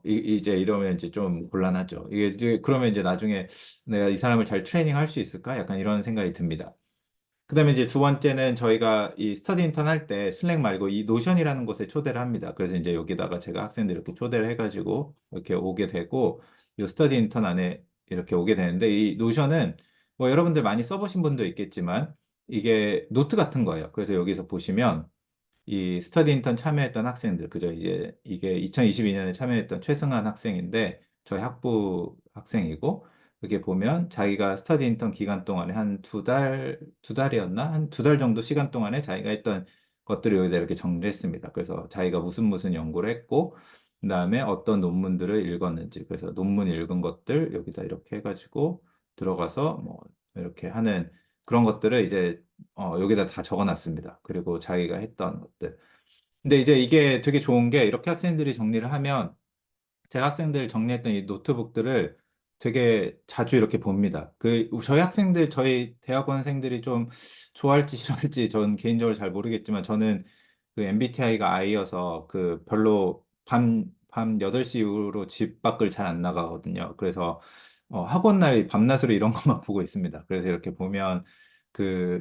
이제 이러면 이제 좀 곤란하죠. 이게 그러면 이제 나중에 내가 이 사람을 잘 트레이닝 할 수 있을까? 약간 이런 생각이 듭니다. 그다음에 이제 두 번째는 저희가 이 스터디 인턴 할 때 슬랙 말고 이 노션이라는 곳에 초대를 합니다. 그래서 이제 여기다가 제가 학생들 이렇게 초대를 해가지고 이렇게 오게 되고 이 스터디 인턴 안에 이렇게 오게 되는데 이 노션은 뭐 여러분들 많이 써보신 분도 있겠지만 이게 노트 같은 거예요. 그래서 여기서 보시면 이 스터디 인턴 참여했던 학생들, 그죠? 이제 이게 2022년에 참여했던 최승환 학생인데, 저희 학부 학생이고, 여기 보면 자기가 스터디 인턴 기간 동안에 한 두 달이었나? 한 두 달 정도 시간 동안에 자기가 했던 것들을 여기다 이렇게 정리했습니다. 그래서 자기가 무슨 연구를 했고, 그 다음에 어떤 논문들을 읽었는지, 그래서 논문 읽은 것들 여기다 이렇게 해가지고 들어가서 뭐 이렇게 하는 그런 것들을 이제 여기다 다 적어놨습니다. 그리고 자기가 했던 것들. 근데 이제 이게 되게 좋은 게 이렇게 학생들이 정리를 하면 제가 학생들 정리했던 이 노트북들을 되게 자주 이렇게 봅니다. 저희 학생들, 저희 대학원생들이 좀 좋아할지 싫어할지 전 개인적으로 잘 모르겠지만 저는 그 MBTI가 I여서 그 별로 밤 8시 이후로 집 밖을 잘 안 나가거든요. 그래서 학원 날 밤낮으로 이런 것만 보고 있습니다. 그래서 이렇게 보면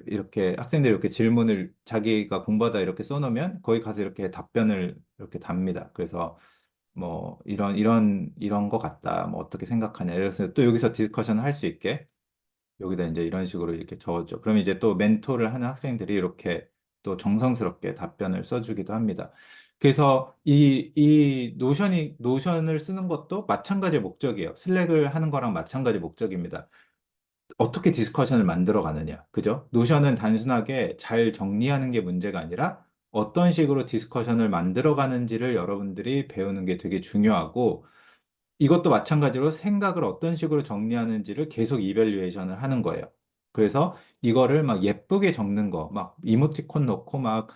이렇게 학생들이 이렇게 질문을 자기가 공부하다 이렇게 써놓으면 거기 가서 이렇게 답변을 이렇게 답니다. 그래서 뭐 이런 거 같다. 뭐 어떻게 생각하냐. 그래서 또 여기서 디스커션을 할 수 있게 여기다 이제 이런 식으로 이렇게 적었죠. 그럼 이제 또 멘토를 하는 학생들이 이렇게 또 정성스럽게 답변을 써주기도 합니다. 그래서 이 노션을 쓰는 것도 마찬가지 목적이에요. 슬랙을 하는 거랑 마찬가지 목적입니다. 어떻게 디스커션을 만들어 가느냐. 그죠? 노션은 단순하게 잘 정리하는 게 문제가 아니라 어떤 식으로 디스커션을 만들어 가는지를 여러분들이 배우는 게 되게 중요하고 이것도 마찬가지로 생각을 어떤 식으로 정리하는지를 계속 이밸류에이션을 하는 거예요. 그래서 이거를 막 예쁘게 적는 거, 막 이모티콘 넣고 막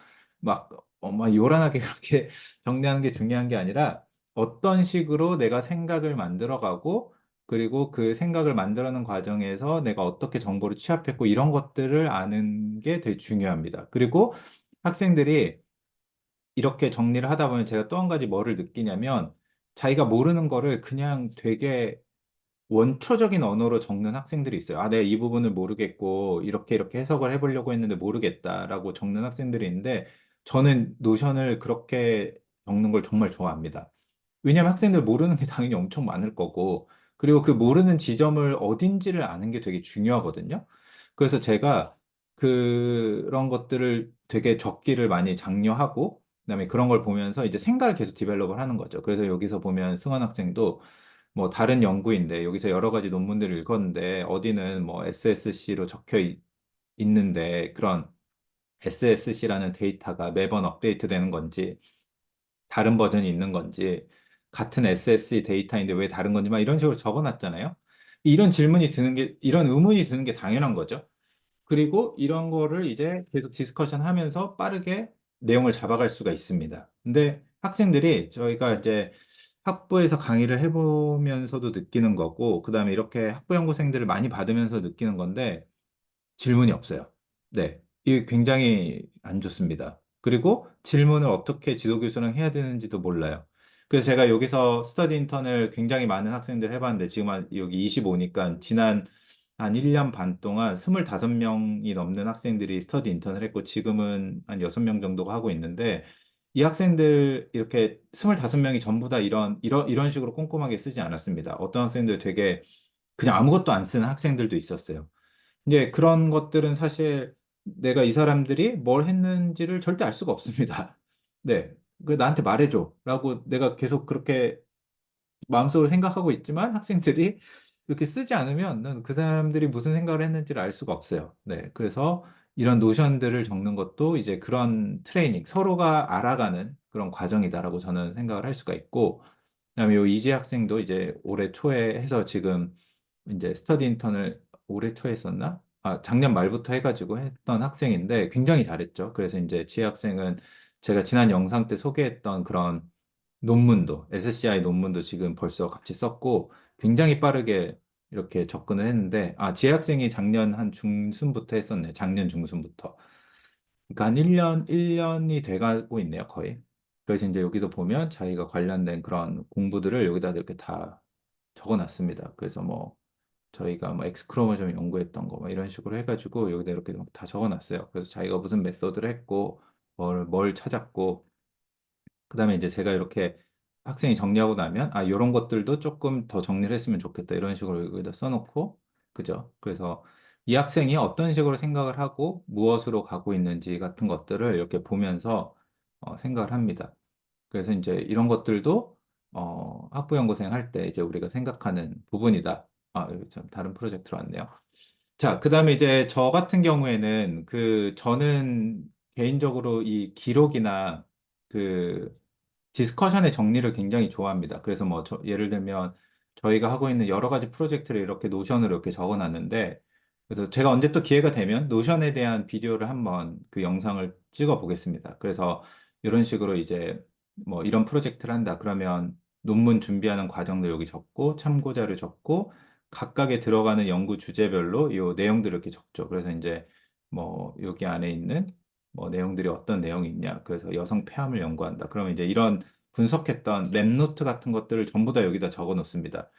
요란하게 그렇게 정리하는 게 중요한 게 아니라 어떤 식으로 내가 생각을 만들어가고 그리고 그 생각을 만들어가는 과정에서 내가 어떻게 정보를 취합했고 이런 것들을 아는 게 되게 중요합니다. 그리고 학생들이 이렇게 정리를 하다 보면 제가 또 한 가지 뭐를 느끼냐면 자기가 모르는 거를 그냥 되게 원초적인 언어로 적는 학생들이 있어요. 아, 내가 이 부분을 모르겠고 이렇게 해석을 해보려고 했는데 모르겠다라고 적는 학생들이 있는데 저는 노션을 그렇게 적는 걸 정말 좋아합니다. 왜냐하면 학생들 모르는 게 당연히 엄청 많을 거고 그리고 그 모르는 지점을 어딘지를 아는 게 되게 중요하거든요. 그래서 제가 그런 것들을 되게 적기를 많이 장려하고 그다음에 그런 걸 보면서 이제 생각을 계속 디벨롭을 하는 거죠. 그래서 여기서 보면 승환 학생도 뭐 다른 연구인데 여기서 여러 가지 논문들을 읽었는데 어디는 뭐 SSC로 있는데 그런 SSC라는 데이터가 매번 업데이트 되는 건지 다른 버전이 있는 건지 같은 SSC 데이터인데 왜 다른 건지 막 이런 식으로 적어놨잖아요. 이런 의문이 드는 게 당연한 거죠. 그리고 이런 거를 이제 계속 디스커션 하면서 빠르게 내용을 잡아갈 수가 있습니다. 근데 학생들이 저희가 이제 학부에서 강의를 해보면서도 느끼는 거고, 그 다음에 이렇게 학부연구생들을 많이 받으면서 느끼는 건데, 질문이 없어요. 네. 이게 굉장히 안 좋습니다. 그리고 질문을 어떻게 지도교수랑 해야 되는지도 몰라요. 그래서 제가 여기서 스터디 인턴을 굉장히 많은 학생들 해봤는데 지금 여기 25니까 지난 한 1년 반 동안 25명이 넘는 학생들이 스터디 인턴을 했고 지금은 한 6명 정도가 하고 있는데 이 학생들 이렇게 25명이 전부 다 이런 식으로 꼼꼼하게 쓰지 않았습니다. 어떤 학생들 되게 그냥 아무것도 안 쓰는 학생들도 있었어요. 이제 그런 것들은 사실 내가 이 사람들이 뭘 했는지를 절대 알 수가 없습니다. 네. 그 나한테 말해줘. 라고 내가 계속 그렇게 마음속으로 생각하고 있지만 학생들이 이렇게 쓰지 않으면 난 그 사람들이 무슨 생각을 했는지를 알 수가 없어요. 네. 그래서 이런 노션들을 적는 것도 이제 그런 트레이닝, 서로가 알아가는 그런 과정이다라고 저는 생각을 할 수가 있고, 그다음에 요 이지 학생도 이제 올해 초에 해서 지금 이제 스터디 인턴을 올해 초에 했었나? 아, 작년 말부터 해가지고 했던 학생인데 굉장히 잘했죠. 그래서 이제 지혜 학생은 제가 지난 영상 때 소개했던 그런 논문도, SCI 논문도 지금 벌써 같이 썼고 굉장히 빠르게 이렇게 접근을 했는데, 아, 지혜 학생이 작년 한 중순부터 했었네. 작년 중순부터. 그러니까 한 1년이 돼가고 있네요, 거의. 그래서 이제 여기도 보면 자기가 관련된 그런 공부들을 여기다 이렇게 다 적어놨습니다. 그래서 뭐 저희가 뭐 X크로모좀 연구했던 거 뭐 이런 식으로 해가지고 여기다 이렇게 막 다 적어놨어요. 그래서 자기가 무슨 메소드를 했고 뭘 찾았고 그다음에 이제 제가 이렇게 학생이 정리하고 나면 아 이런 것들도 조금 더 정리를 했으면 좋겠다 이런 식으로 여기다 써놓고 그죠? 그래서 이 학생이 어떤 식으로 생각을 하고 무엇으로 가고 있는지 같은 것들을 이렇게 보면서 생각을 합니다. 그래서 이제 이런 것들도 학부연구생 할 때 이제 우리가 생각하는 부분이다. 아, 여기 참 다른 프로젝트로 왔네요. 자, 그다음에 이제 저 같은 경우에는 저는 개인적으로 이 기록이나 그 디스커션의 정리를 굉장히 좋아합니다. 그래서 뭐 예를 들면 저희가 하고 있는 여러 가지 프로젝트를 이렇게 노션으로 이렇게 적어놨는데 그래서 제가 언제 또 기회가 되면 노션에 대한 비디오를 한번 그 영상을 찍어 보겠습니다. 그래서 이런 식으로 이제 뭐 이런 프로젝트를 한다. 그러면 논문 준비하는 과정도 여기 적고 참고자를 적고 각각에 들어가는 연구 주제별로 이 내용들을 이렇게 적죠. 그래서 이제 뭐 여기 안에 있는 뭐 내용들이 어떤 내용이 있냐. 그래서 여성 폐암을 연구한다. 그러면 이제 이런 분석했던 랩노트 같은 것들을 전부 다 여기다 적어 놓습니다.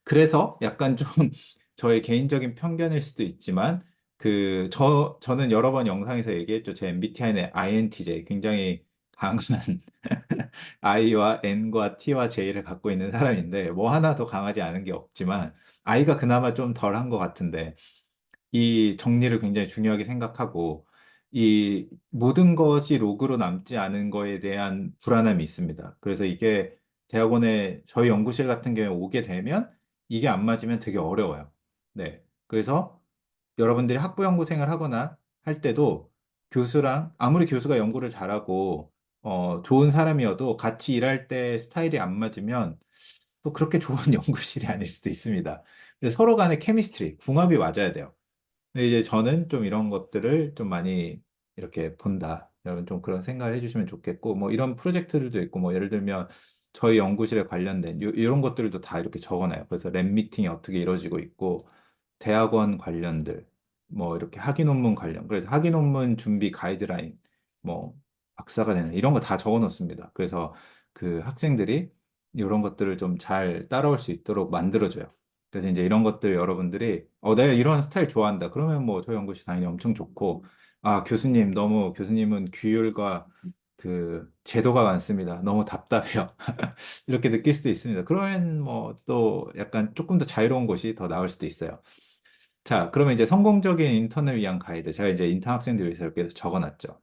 그래서 약간 좀 저의 개인적인 편견일 수도 있지만 저는 여러 번 영상에서 얘기했죠. 제 MBTI는 INTJ 굉장히 강한 I와 N과 T와 J를 갖고 있는 사람인데 뭐 하나 더 강하지 않은 게 없지만 I가 그나마 좀 덜한 것 같은데 이 정리를 굉장히 중요하게 생각하고 이 모든 것이 로그로 남지 않은 거에 대한 불안함이 있습니다. 그래서 이게 대학원에 저희 연구실 같은 경우에 오게 되면 이게 안 맞으면 되게 어려워요. 네. 그래서 여러분들이 학부 연구생을 하거나 할 때도 교수랑 아무리 교수가 연구를 잘하고 좋은 사람이어도 같이 일할 때 스타일이 안 맞으면 또 그렇게 좋은 연구실이 아닐 수도 있습니다. 근데 서로 간의 케미스트리, 궁합이 맞아야 돼요. 근데 이제 저는 좀 이런 것들을 좀 많이 이렇게 본다. 여러분 좀 그런 생각을 해주시면 좋겠고, 뭐 이런 프로젝트들도 있고, 뭐 예를 들면 저희 연구실에 관련된 이런 것들도 다 이렇게 적어놔요. 그래서 랩 미팅이 어떻게 이루어지고 있고, 대학원 관련들, 뭐 이렇게 학위 논문 관련, 그래서 학위 논문 준비 가이드라인, 뭐 박사가 되는 이런 거 다 적어 놓습니다. 그래서 그 학생들이 이런 것들을 좀 잘 따라올 수 있도록 만들어줘요. 그래서 이제 이런 것들 여러분들이 내가 이런 스타일 좋아한다. 그러면 뭐 저희 연구실 당연히 엄청 좋고 아 교수님 너무 교수님은 규율과 그 제도가 많습니다. 너무 답답해요. 이렇게 느낄 수도 있습니다. 그러면 뭐 또 약간 조금 더 자유로운 곳이 더 나을 수도 있어요. 자, 그러면 이제 성공적인 인턴을 위한 가이드. 제가 이제 인턴 학생들 위해서 이렇게 적어놨죠.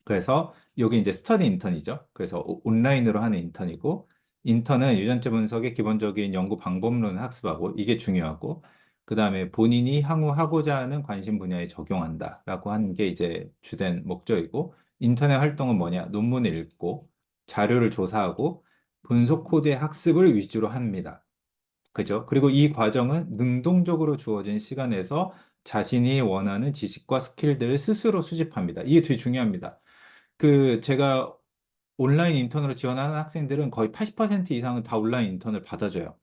그래서 여기 이제 스터디 인턴이죠. 그래서 온라인으로 하는 인턴이고, 인턴은 유전자 분석의 기본적인 연구 방법론을 학습하고, 이게 중요하고, 그 다음에 본인이 향후 하고자 하는 관심 분야에 적용한다라고 하는 게 이제 주된 목적이고, 인턴의 활동은 뭐냐? 논문을 읽고, 자료를 조사하고, 분석 코드의 학습을 위주로 합니다. 그죠? 그리고 이 과정은 능동적으로 주어진 시간에서 자신이 원하는 지식과 스킬들을 스스로 수집합니다. 이게 되게 중요합니다. 제가 온라인 인턴으로 지원하는 학생들은 거의 80% 이상은 다 온라인 인턴을 받아줘요.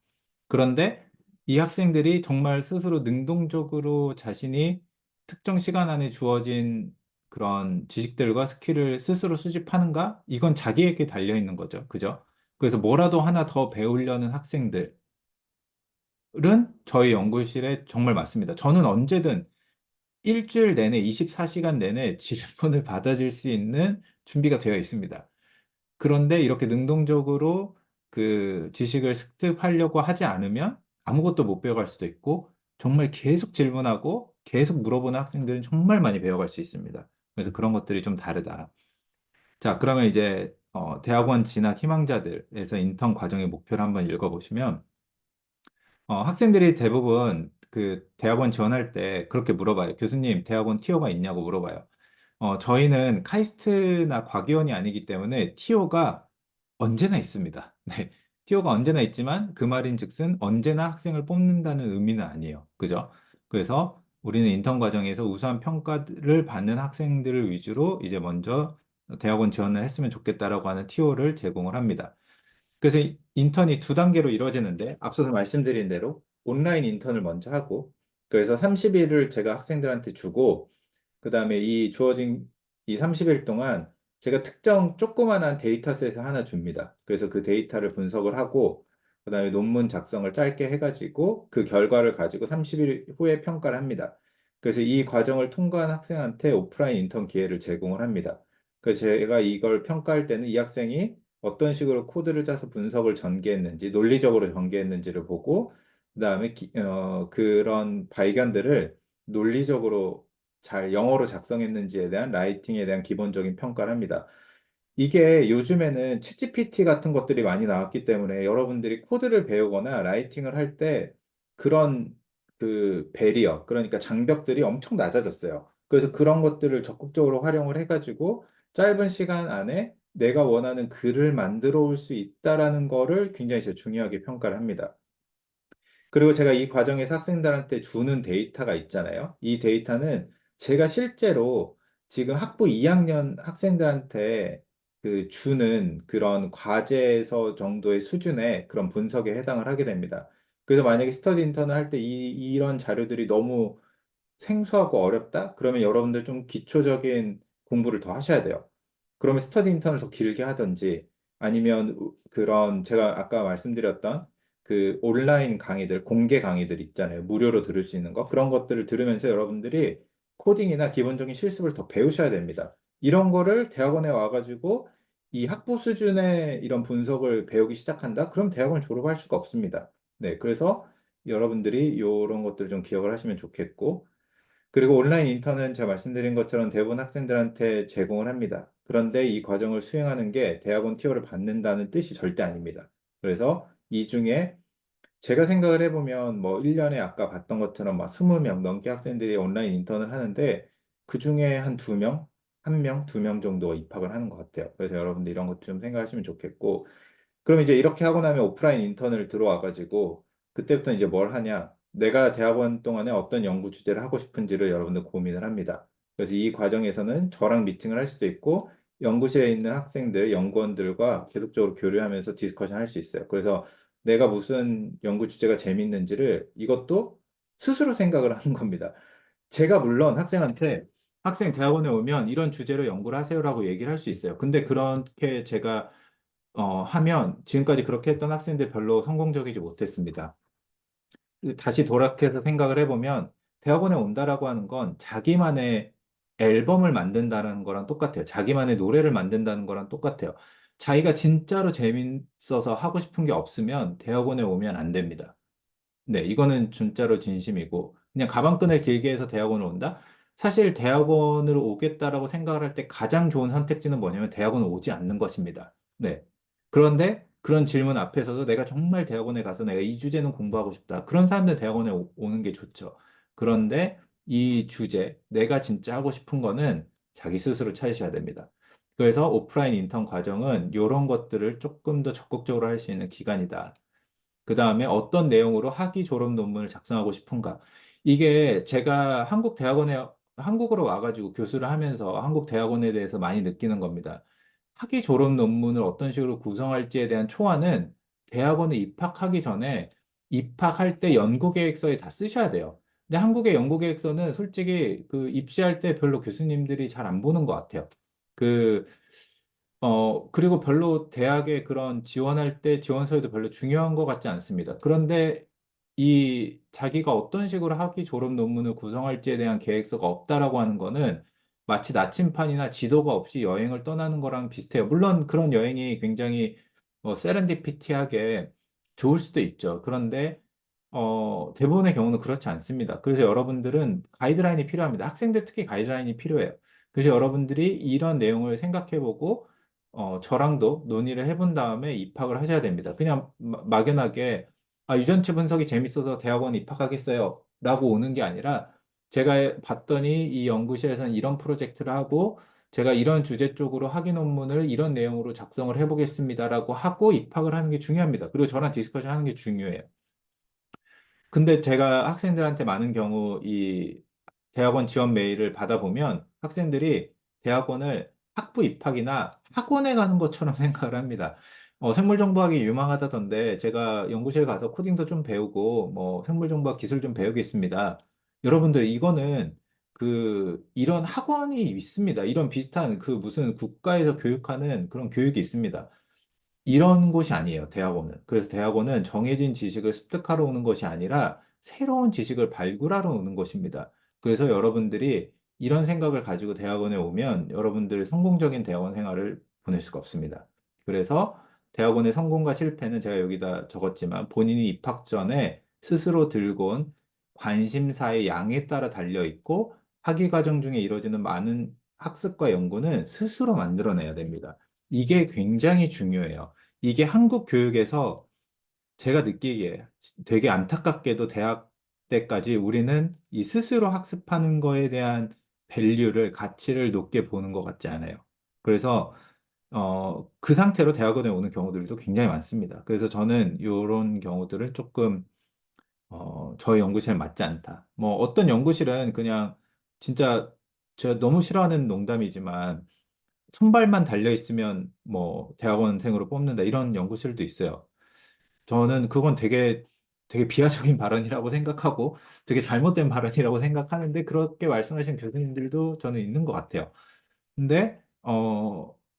그런데 이 학생들이 정말 스스로 능동적으로 자신이 특정 시간 안에 주어진 그런 지식들과 스킬을 스스로 수집하는가? 이건 자기에게 달려 있는 거죠. 그죠? 그래서 뭐라도 하나 더 배우려는 학생들은 저희 연구실에 정말 많습니다. 저는 언제든 일주일 내내 24시간 내내 질문을 받아줄 수 있는 준비가 되어 있습니다. 그런데 이렇게 능동적으로 그 지식을 습득하려고 하지 않으면 아무것도 못 배워갈 수도 있고, 정말 계속 질문하고 계속 물어보는 학생들은 정말 많이 배워갈 수 있습니다. 그래서 그런 것들이 좀 다르다. 자, 그러면 이제 대학원 진학 희망자들에서 인턴 과정의 목표를 한번 읽어보시면, 학생들이 대부분 그 대학원 지원할 때 그렇게 물어봐요. 교수님, 대학원 티오가 있냐고 물어봐요. 저희는 카이스트나 과기원이 아니기 때문에 티오가 언제나 있습니다. 네. 티오가 언제나 있지만 그 말인즉슨 언제나 학생을 뽑는다는 의미는 아니에요. 그죠? 그래서 우리는 인턴 과정에서 우수한 평가를 받는 학생들을 위주로 이제 먼저 대학원 지원을 했으면 좋겠다라고 하는 티오를 제공을 합니다. 그래서 인턴이 두 단계로 이루어지는데, 앞서서 말씀드린 대로 온라인 인턴을 먼저 하고, 그래서 30일을 제가 학생들한테 주고, 그 다음에 이 주어진 이 30일 동안 제가 특정 조그만한 데이터셋을 하나 줍니다. 그래서 그 데이터를 분석을 하고, 그 다음에 논문 작성을 짧게 해가지고 그 결과를 가지고 30일 후에 평가를 합니다. 그래서 이 과정을 통과한 학생한테 오프라인 인턴 기회를 제공을 합니다. 그래서 제가 이걸 평가할 때는 이 학생이 어떤 식으로 코드를 짜서 분석을 전개했는지, 논리적으로 전개했는지를 보고, 그다음에 그런 발견들을 논리적으로 잘 영어로 작성했는지에 대한 라이팅에 대한 기본적인 평가를 합니다. 이게 요즘에는 챗GPT 같은 것들이 많이 나왔기 때문에 여러분들이 코드를 배우거나 라이팅을 할 때 그런 그 배리어, 그러니까 장벽들이 엄청 낮아졌어요. 그래서 그런 것들을 적극적으로 활용을 해가지고 짧은 시간 안에 내가 원하는 글을 만들어 올 수 있다라는 거를 굉장히 제가 중요하게 평가를 합니다. 그리고 제가 이 과정에서 학생들한테 주는 데이터가 있잖아요. 이 데이터는 제가 실제로 지금 학부 2학년 학생들한테 그 주는 그런 과제에서 정도의 수준의 그런 분석에 해당을 하게 됩니다. 그래서 만약에 스터디 인턴을 할 때 이런 자료들이 너무 생소하고 어렵다? 그러면 여러분들 좀 기초적인 공부를 더 하셔야 돼요. 그러면 스터디 인턴을 더 길게 하든지, 아니면 그런 제가 아까 말씀드렸던 그 온라인 강의들, 공개 강의들 있잖아요. 무료로 들을 수 있는 거. 그런 것들을 들으면서 여러분들이 코딩이나 기본적인 실습을 더 배우셔야 됩니다. 이런 거를 대학원에 와가지고 이 학부 수준의 이런 분석을 배우기 시작한다? 그럼 대학원 졸업할 수가 없습니다. 네, 그래서 여러분들이 이런 것들을 좀 기억을 하시면 좋겠고, 그리고 온라인 인턴은 제가 말씀드린 것처럼 대부분 학생들한테 제공을 합니다. 그런데 이 과정을 수행하는 게 대학원 티오를 받는다는 뜻이 절대 아닙니다. 그래서 이 중에 제가 생각을 해보면 뭐 1년에 아까 봤던 것처럼 막 20명 넘게 학생들이 온라인 인턴을 하는데 그 중에 한 2명, 1명, 2명 정도 입학을 하는 것 같아요. 그래서 여러분들 이런 것 좀 생각하시면 좋겠고, 그럼 이제 이렇게 하고 나면 오프라인 인턴을 들어와가지고 그때부터 이제 뭘 하냐? 내가 대학원 동안에 어떤 연구 주제를 하고 싶은지를 여러분들 고민을 합니다. 그래서 이 과정에서는 저랑 미팅을 할 수도 있고 연구실에 있는 학생들, 연구원들과 계속적으로 교류하면서 디스커션 할 수 있어요. 그래서 내가 무슨 연구 주제가 재밌는지를 이것도 스스로 생각을 하는 겁니다. 제가 물론 학생한테 학생 대학원에 오면 이런 주제로 연구를 하세요라고 얘기를 할 수 있어요. 근데 그렇게 제가 하면 지금까지 그렇게 했던 학생들 별로 성공적이지 못했습니다. 다시 돌이켜서 생각을 해보면 대학원에 온다라고 하는 건 자기만의 앨범을 만든다는 거랑 똑같아요. 자기만의 노래를 만든다는 거랑 똑같아요. 자기가 진짜로 재밌어서 하고 싶은 게 없으면 대학원에 오면 안 됩니다. 네, 이거는 진짜로 진심이고, 그냥 가방끈을 길게 해서 대학원을 온다? 사실 대학원으로 오겠다라고 생각을 할 때 가장 좋은 선택지는 뭐냐면 대학원을 오지 않는 것입니다. 네. 그런데 그런 질문 앞에서도 내가 정말 대학원에 가서 내가 이 주제는 공부하고 싶다. 그런 사람들 대학원에 오는 게 좋죠. 그런데 이 주제, 내가 진짜 하고 싶은 거는 자기 스스로 찾으셔야 됩니다. 그래서 오프라인 인턴 과정은 이런 것들을 조금 더 적극적으로 할 수 있는 기간이다. 그 다음에 어떤 내용으로 학위 졸업 논문을 작성하고 싶은가. 이게 제가 한국으로 와가지고 교수를 하면서 한국 대학원에 대해서 많이 느끼는 겁니다. 학위 졸업 논문을 어떤 식으로 구성할지에 대한 초안은 대학원에 입학하기 전에 입학할 때 연구 계획서에 다 쓰셔야 돼요. 근데 한국의 연구 계획서는 솔직히 그 입시할 때 별로 교수님들이 잘 안 보는 것 같아요. 그, 그리고 별로 대학에 그런 지원할 때 지원서에도 별로 중요한 것 같지 않습니다. 그런데 이 자기가 어떤 식으로 학위 졸업 논문을 구성할지에 대한 계획서가 없다라고 하는 거는 마치 나침판이나 지도가 없이 여행을 떠나는 거랑 비슷해요. 물론 그런 여행이 굉장히 세렌디피티하게 좋을 수도 있죠. 그런데 대부분의 경우는 그렇지 않습니다. 그래서 여러분들은 가이드라인이 필요합니다. 학생들 특히 가이드라인이 필요해요. 그래서 여러분들이 이런 내용을 생각해보고, 저랑도 논의를 해본 다음에 입학을 하셔야 됩니다. 그냥 막연하게, 아, 유전체 분석이 재밌어서 대학원 입학하겠어요. 라고 오는 게 아니라, 제가 봤더니 이 연구실에서는 이런 프로젝트를 하고, 제가 이런 주제 쪽으로 학위 논문을 이런 내용으로 작성을 해보겠습니다라고 하고 입학을 하는 게 중요합니다. 그리고 저랑 디스커션 하는 게 중요해요. 근데 제가 학생들한테 많은 경우 이 대학원 지원 메일을 받아보면 학생들이 대학원을 학부 입학이나 학원에 가는 것처럼 생각을 합니다. 생물정보학이 유망하다던데 제가 연구실 가서 코딩도 좀 배우고 뭐 생물정보학 기술 좀 배우겠습니다. 여러분들 이거는 이런 학원이 있습니다. 이런 비슷한 그 무슨 국가에서 교육하는 그런 교육이 있습니다. 이런 곳이 아니에요, 대학원은. 그래서 대학원은 정해진 지식을 습득하러 오는 것이 아니라 새로운 지식을 발굴하러 오는 것입니다. 그래서 여러분들이 이런 생각을 가지고 대학원에 오면 여러분들 성공적인 대학원 생활을 보낼 수가 없습니다. 그래서 대학원의 성공과 실패는 제가 여기다 적었지만 본인이 입학 전에 스스로 들고 온 관심사의 양에 따라 달려 있고 학위 과정 중에 이루어지는 많은 학습과 연구는 스스로 만들어내야 됩니다. 이게 굉장히 중요해요. 이게 한국 교육에서 제가 느끼기에 되게 안타깝게도 대학 때까지 우리는 이 스스로 학습하는 거에 대한 밸류를, 가치를 높게 보는 것 같지 않아요. 그래서, 그 상태로 대학원에 오는 경우들도 굉장히 많습니다. 그래서 저는 이런 경우들을 조금, 저희 연구실에 맞지 않다. 뭐 어떤 연구실은 그냥 진짜 제가 너무 싫어하는 농담이지만 손발만 달려 있으면 뭐 대학원생으로 뽑는다 이런 연구실도 있어요. 저는 그건 되게 비하적인 발언이라고 생각하고 되게 잘못된 발언이라고 생각하는데 그렇게 말씀하신 교수님들도 저는 있는 것 같아요. 근데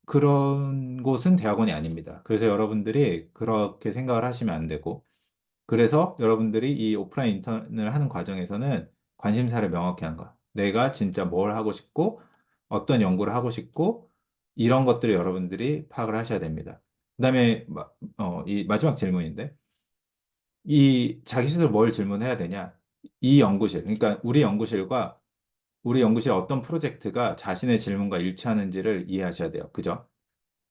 그런 곳은 대학원이 아닙니다. 그래서 여러분들이 그렇게 생각을 하시면 안 되고 그래서 여러분들이 이 오프라인 인턴을 하는 과정에서는 관심사를 명확히 하는 거. 내가 진짜 뭘 하고 싶고, 어떤 연구를 하고 싶고, 이런 것들을 여러분들이 파악을 하셔야 됩니다. 그다음에 이 마지막 질문인데, 이 자기 스스로 뭘 질문해야 되냐? 이 연구실, 그러니까 우리 연구실 어떤 프로젝트가 자신의 질문과 일치하는지를 이해하셔야 돼요. 그죠?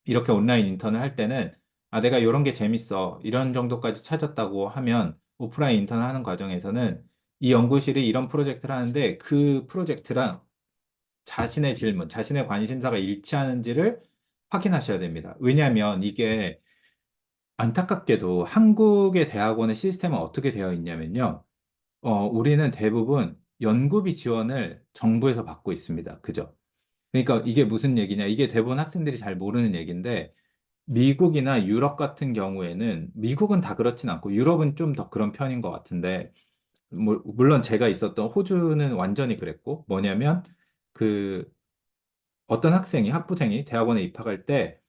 이렇게 온라인 인턴을 할 때는 아, 내가 이런 게 재밌어. 이런 정도까지 찾았다고 하면 오프라인 인턴을 하는 과정에서는 이 연구실이 이런 프로젝트를 하는데 그 프로젝트랑 자신의 질문, 자신의 관심사가 일치하는지를 확인하셔야 됩니다. 왜냐하면 이게 안타깝게도 한국의 대학원의 시스템은 어떻게 되어 있냐면요. 우리는 대부분 연구비 지원을 정부에서 받고 있습니다. 그죠? 그러니까 이게 무슨 얘기냐? 이게 대부분 학생들이 잘 모르는 얘기인데 미국이나 유럽 같은 경우에는 미국은 다 그렇진 않고 유럽은 좀 더 그런 편인 것 같은데 물론 제가 있었던 호주는 완전히 그랬고 뭐냐면 그 어떤 학생이 학부생이 대학원에 입학할 때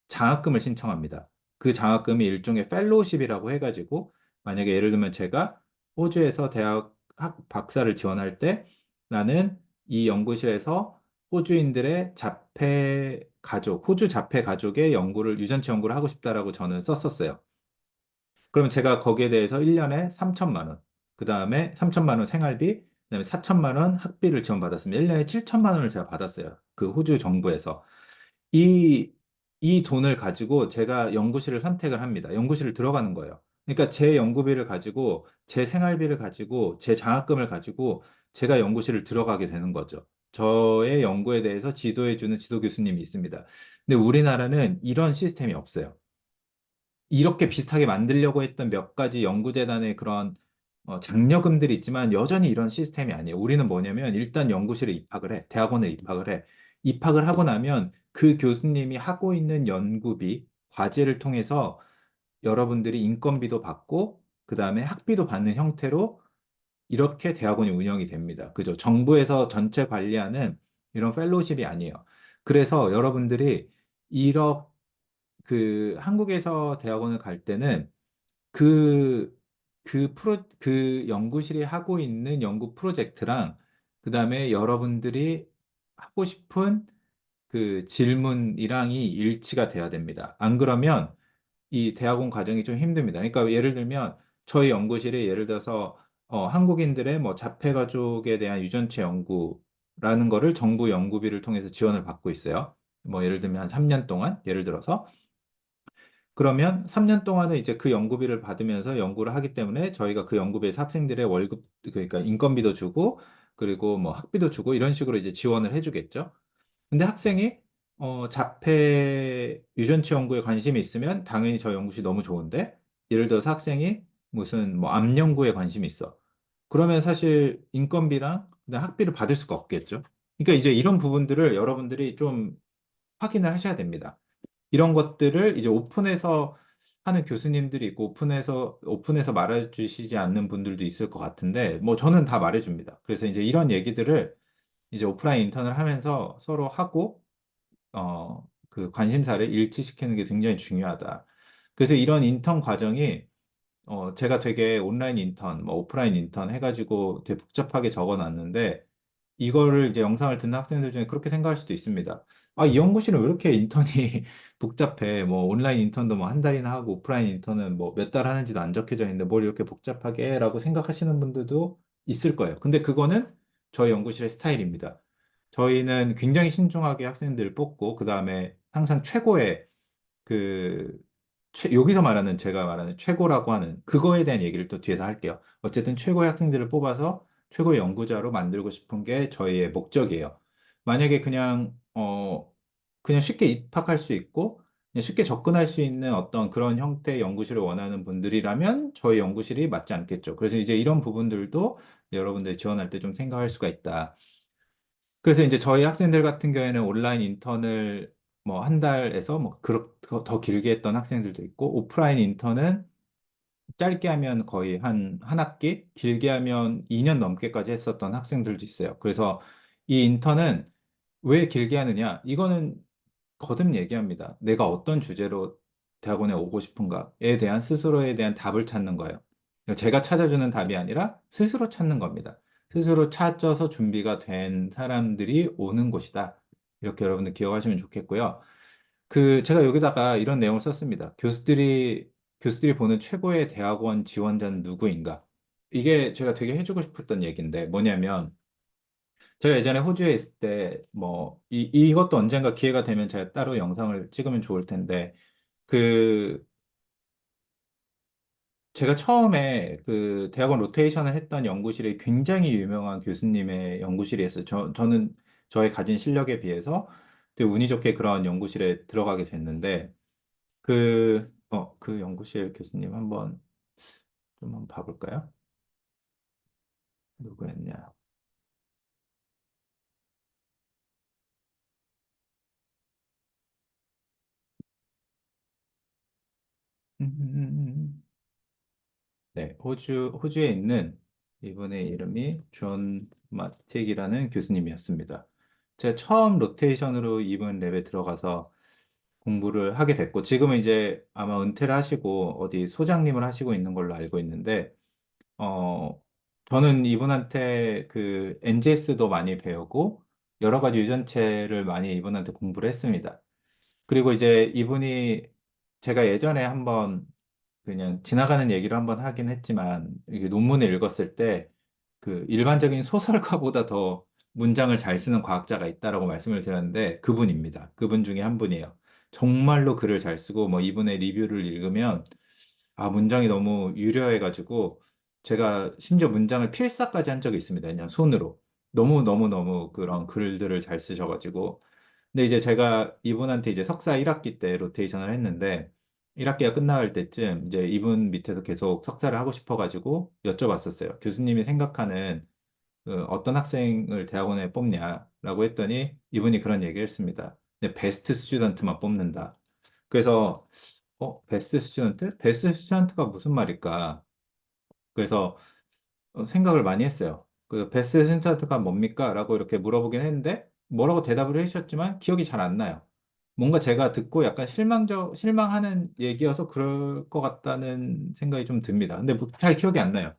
장학금을 신청합니다. 그 장학금이 일종의 펠로우십이라고 해가지고 만약에 예를 들면 제가 호주에서 대학 박사를 지원할 때 나는 이 연구실에서 호주인들의 자폐 가족, 호주 자폐 가족의 유전치 연구를 하고 싶다라고 저는 썼었어요. 그러면 제가 거기에 대해서 1년에 3천만 원, 그 다음에 3천만 원 생활비, 그 다음에 4천만 원 학비를 지원받았습니다. 1년에 7천만 원을 제가 받았어요. 그 호주 정부에서. 이, 이 돈을 가지고 제가 연구실을 선택을 합니다. 연구실을 들어가는 거예요. 그러니까 제 연구비를 가지고, 제 생활비를 가지고, 제 장학금을 가지고 제가 연구실을 들어가게 되는 거죠. 저의 연구에 대해서 지도해주는 지도 교수님이 있습니다. 근데 우리나라는 이런 시스템이 없어요. 이렇게 비슷하게 만들려고 했던 몇 가지 연구재단의 그런 장려금들이 있지만 여전히 이런 시스템이 아니에요. 우리는 뭐냐면 일단 연구실에 입학을 해. 대학원에 입학을 해. 입학을 하고 나면 그 교수님이 하고 있는 연구비, 과제를 통해서 여러분들이 인건비도 받고 그다음에 학비도 받는 형태로 이렇게 대학원이 운영이 됩니다. 그죠? 정부에서 전체 관리하는 이런 펠로십이 아니에요. 그래서 여러분들이 이렇게 한국에서 대학원을 갈 때는 그, 그 연구실이 하고 있는 연구 프로젝트랑, 그 다음에 여러분들이 하고 싶은 그 질문이랑이 일치가 돼야 됩니다. 안 그러면 이 대학원 과정이 좀 힘듭니다. 그러니까 예를 들면 저희 연구실이 예를 들어서 한국인들의 뭐 자폐 가족에 대한 유전체 연구라는 거를 정부 연구비를 통해서 지원을 받고 있어요. 뭐 예를 들면 한 3년 동안 예를 들어서 그러면 3년 동안은 이제 그 연구비를 받으면서 연구를 하기 때문에 저희가 그 연구비에서 학생들의 월급, 그러니까 인건비도 주고, 그리고 뭐 학비도 주고, 이런 식으로 이제 지원을 해주겠죠. 근데 학생이, 자폐 유전치 연구에 관심이 있으면 당연히 저 연구실 너무 좋은데, 예를 들어서 학생이 무슨 뭐 암 연구에 관심이 있어. 그러면 사실 인건비랑 그다음 학비를 받을 수가 없겠죠. 그러니까 이제 이런 부분들을 여러분들이 좀 확인을 하셔야 됩니다. 이런 것들을 이제 오픈해서 하는 교수님들이 있고 오픈해서 말해주시지 않는 분들도 있을 것 같은데 뭐 저는 다 말해줍니다. 그래서 이제 이런 얘기들을 이제 오프라인 인턴을 하면서 서로 하고 그 관심사를 일치시키는 게 굉장히 중요하다. 그래서 이런 인턴 과정이 제가 되게 온라인 인턴, 뭐 오프라인 인턴 해가지고 되게 복잡하게 적어놨는데 이거를 이제 영상을 듣는 학생들 중에 그렇게 생각할 수도 있습니다. 아, 이 연구실은 왜 이렇게 인턴이 복잡해? 뭐 온라인 인턴도 뭐 한 달이나 하고 오프라인 인턴은 뭐 몇 달 하는지도 안 적혀져 있는데 뭘 이렇게 복잡하게 해? 라고 생각하시는 분들도 있을 거예요. 근데 그거는 저희 연구실의 스타일입니다. 저희는 굉장히 신중하게 학생들을 뽑고 그다음에 항상 최고의 그 여기서 말하는 제가 말하는 최고라고 하는 그거에 대한 얘기를 또 뒤에서 할게요. 어쨌든 최고의 학생들을 뽑아서 최고의 연구자로 만들고 싶은 게 저희의 목적이에요. 만약에 그냥 쉽게 입학할 수 있고 그냥 쉽게 접근할 수 있는 어떤 그런 형태의 연구실을 원하는 분들이라면 저희 연구실이 맞지 않겠죠. 그래서 이제 이런 부분들도 여러분들 지원할 때 좀 생각할 수가 있다. 그래서 이제 저희 학생들 같은 경우에는 온라인 인턴을 뭐 한 달에서 뭐 더 길게 했던 학생들도 있고 오프라인 인턴은 짧게 하면 거의 한 학기, 길게 하면 2년 넘게까지 했었던 학생들도 있어요. 그래서 이 인턴은 왜 길게 하느냐? 이거는 거듭 얘기합니다. 내가 어떤 주제로 대학원에 오고 싶은가에 대한 스스로에 대한 답을 찾는 거예요. 그러니까 제가 찾아주는 답이 아니라 스스로 찾는 겁니다. 스스로 찾아서 준비가 된 사람들이 오는 곳이다. 이렇게 여러분들 기억하시면 좋겠고요. 제가 여기다가 이런 내용을 썼습니다. 교수들이 보는 최고의 대학원 지원자는 누구인가? 이게 제가 되게 해주고 싶었던 얘기인데 뭐냐면 제가 예전에 호주에 있을 때, 뭐, 이것도 언젠가 기회가 되면 제가 따로 영상을 찍으면 좋을 텐데, 그, 제가 처음에 그 대학원 로테이션을 했던 연구실이 굉장히 유명한 교수님의 연구실이었어요. 저는 저의 가진 실력에 비해서 되게 운이 좋게 그런 연구실에 들어가게 됐는데, 그 연구실 교수님 한번 봐볼까요? 누구였냐? 네, 호주에 있는 이분의 이름이 존 마틱이라는 교수님이었습니다. 제가 처음 로테이션으로 이분 랩에 들어가서 공부를 하게 됐고, 지금은 이제 아마 은퇴를 하시고 어디 소장님을 하시고 있는 걸로 알고 있는데, 어, 저는 이분한테 그 NGS도 많이 배우고, 여러 가지 유전체를 많이 이분한테 공부를 했습니다. 그리고 이제 이분이 제가 예전에 한번 그냥 지나가는 얘기를 한번 하긴 했지만 이게 논문을 읽었을 때 그 일반적인 소설가보다 더 문장을 잘 쓰는 과학자가 있다라고 말씀을 드렸는데 그분입니다. 그분 중에 한 분이에요. 정말로 글을 잘 쓰고 뭐 이분의 리뷰를 읽으면 문장이 너무 유려해가지고 제가 심지어 문장을 필사까지 한 적이 있습니다. 그냥 손으로. 너무 그런 글들을 잘 쓰셔가지고 근데 이제 제가 이분한테 이제 석사 1학기 때 로테이션을 했는데 1학기가 끝나갈 때쯤 이제 이분 밑에서 계속 석사를 하고 싶어가지고 여쭤봤었어요. 교수님이 생각하는 어떤 학생을 대학원에 뽑냐라고 했더니 이분이 그런 얘기를 했습니다. 근데 베스트 스튜던트만 뽑는다. 그래서 베스트 스튜던트? 베스트 스튜던트가 무슨 말일까? 그래서 생각을 많이 했어요. 그 베스트 스튜던트가 뭡니까? 라고 이렇게 물어보긴 했는데 뭐라고 대답을 해주셨지만 기억이 잘 안 나요. 뭔가 제가 듣고 약간 실망하는 얘기여서 그럴 것 같다는 생각이 좀 듭니다. 근데 뭐잘 기억이 안 나요.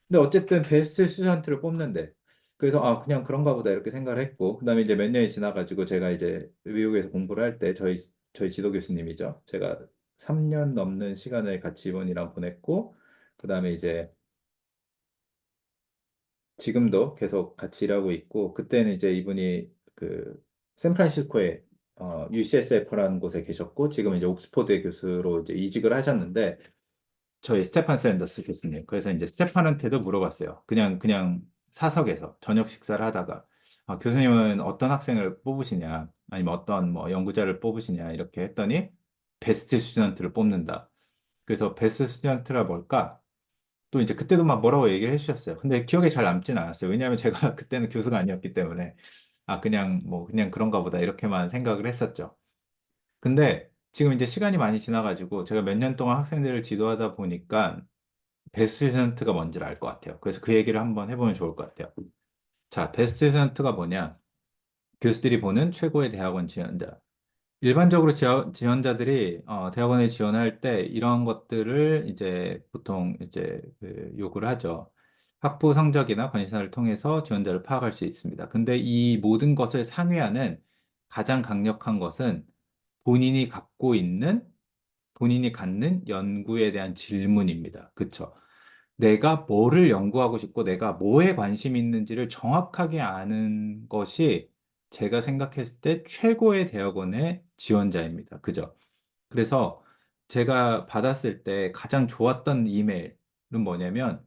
근데 어쨌든 베스트 스튜던트를 뽑는데 그래서 아 그냥 그런가 보다 이렇게 생각을 했고 그다음에 이제 몇 년이 지나가지고 제가 이제 미국에서 공부를 할 때 저희 지도 교수님이죠. 제가 3년 넘는 시간을 같이 이분이랑 보냈고 그다음에 이제 지금도 계속 같이 일하고 있고 그때는 이제 이분이 그 샌프란시스코에 UCSF라는 곳에 계셨고 지금 이제 옥스퍼드 교수로 이제 이직을 하셨는데 저희 스테판 샌더스 교수님. 그래서 이제 스테판한테도 물어봤어요. 그냥 사석에서 저녁 식사를 하다가 교수님은 어떤 학생을 뽑으시냐, 아니면 어떤 뭐 연구자를 뽑으시냐 이렇게 했더니 베스트 스튜던트를 뽑는다. 그래서 베스트 스튜던트가 뭘까? 또 이제 그때도 막 뭐라고 얘기를 해주셨어요. 근데 기억에 잘 남진 않았어요. 왜냐하면 제가 그때는 교수가 아니었기 때문에 그냥 뭐 그냥 그런가 보다 이렇게만 생각을 했었죠. 근데 지금 이제 시간이 많이 지나가지고 제가 몇 년 동안 학생들을 지도하다 보니까 베스트 스튜던트가 뭔지를 알 것 같아요. 그래서 그 얘기를 한번 해보면 좋을 것 같아요. 자, 베스트 스튜던트가 뭐냐? 교수들이 보는 최고의 대학원 지원자. 일반적으로 지원자들이 대학원에 지원할 때 이런 것들을 이제 보통 이제 그 요구를 하죠. 학부 성적이나 관심사를 통해서 지원자를 파악할 수 있습니다. 근데 이 모든 것을 상회하는 가장 강력한 것은 본인이 갖고 있는 본인이 갖는 연구에 대한 질문입니다. 그쵸? 내가 뭐를 연구하고 싶고 내가 뭐에 관심이 있는지를 정확하게 아는 것이 제가 생각했을 때 최고의 대학원의 지원자입니다. 그죠? 그래서 제가 받았을 때 가장 좋았던 이메일은 뭐냐면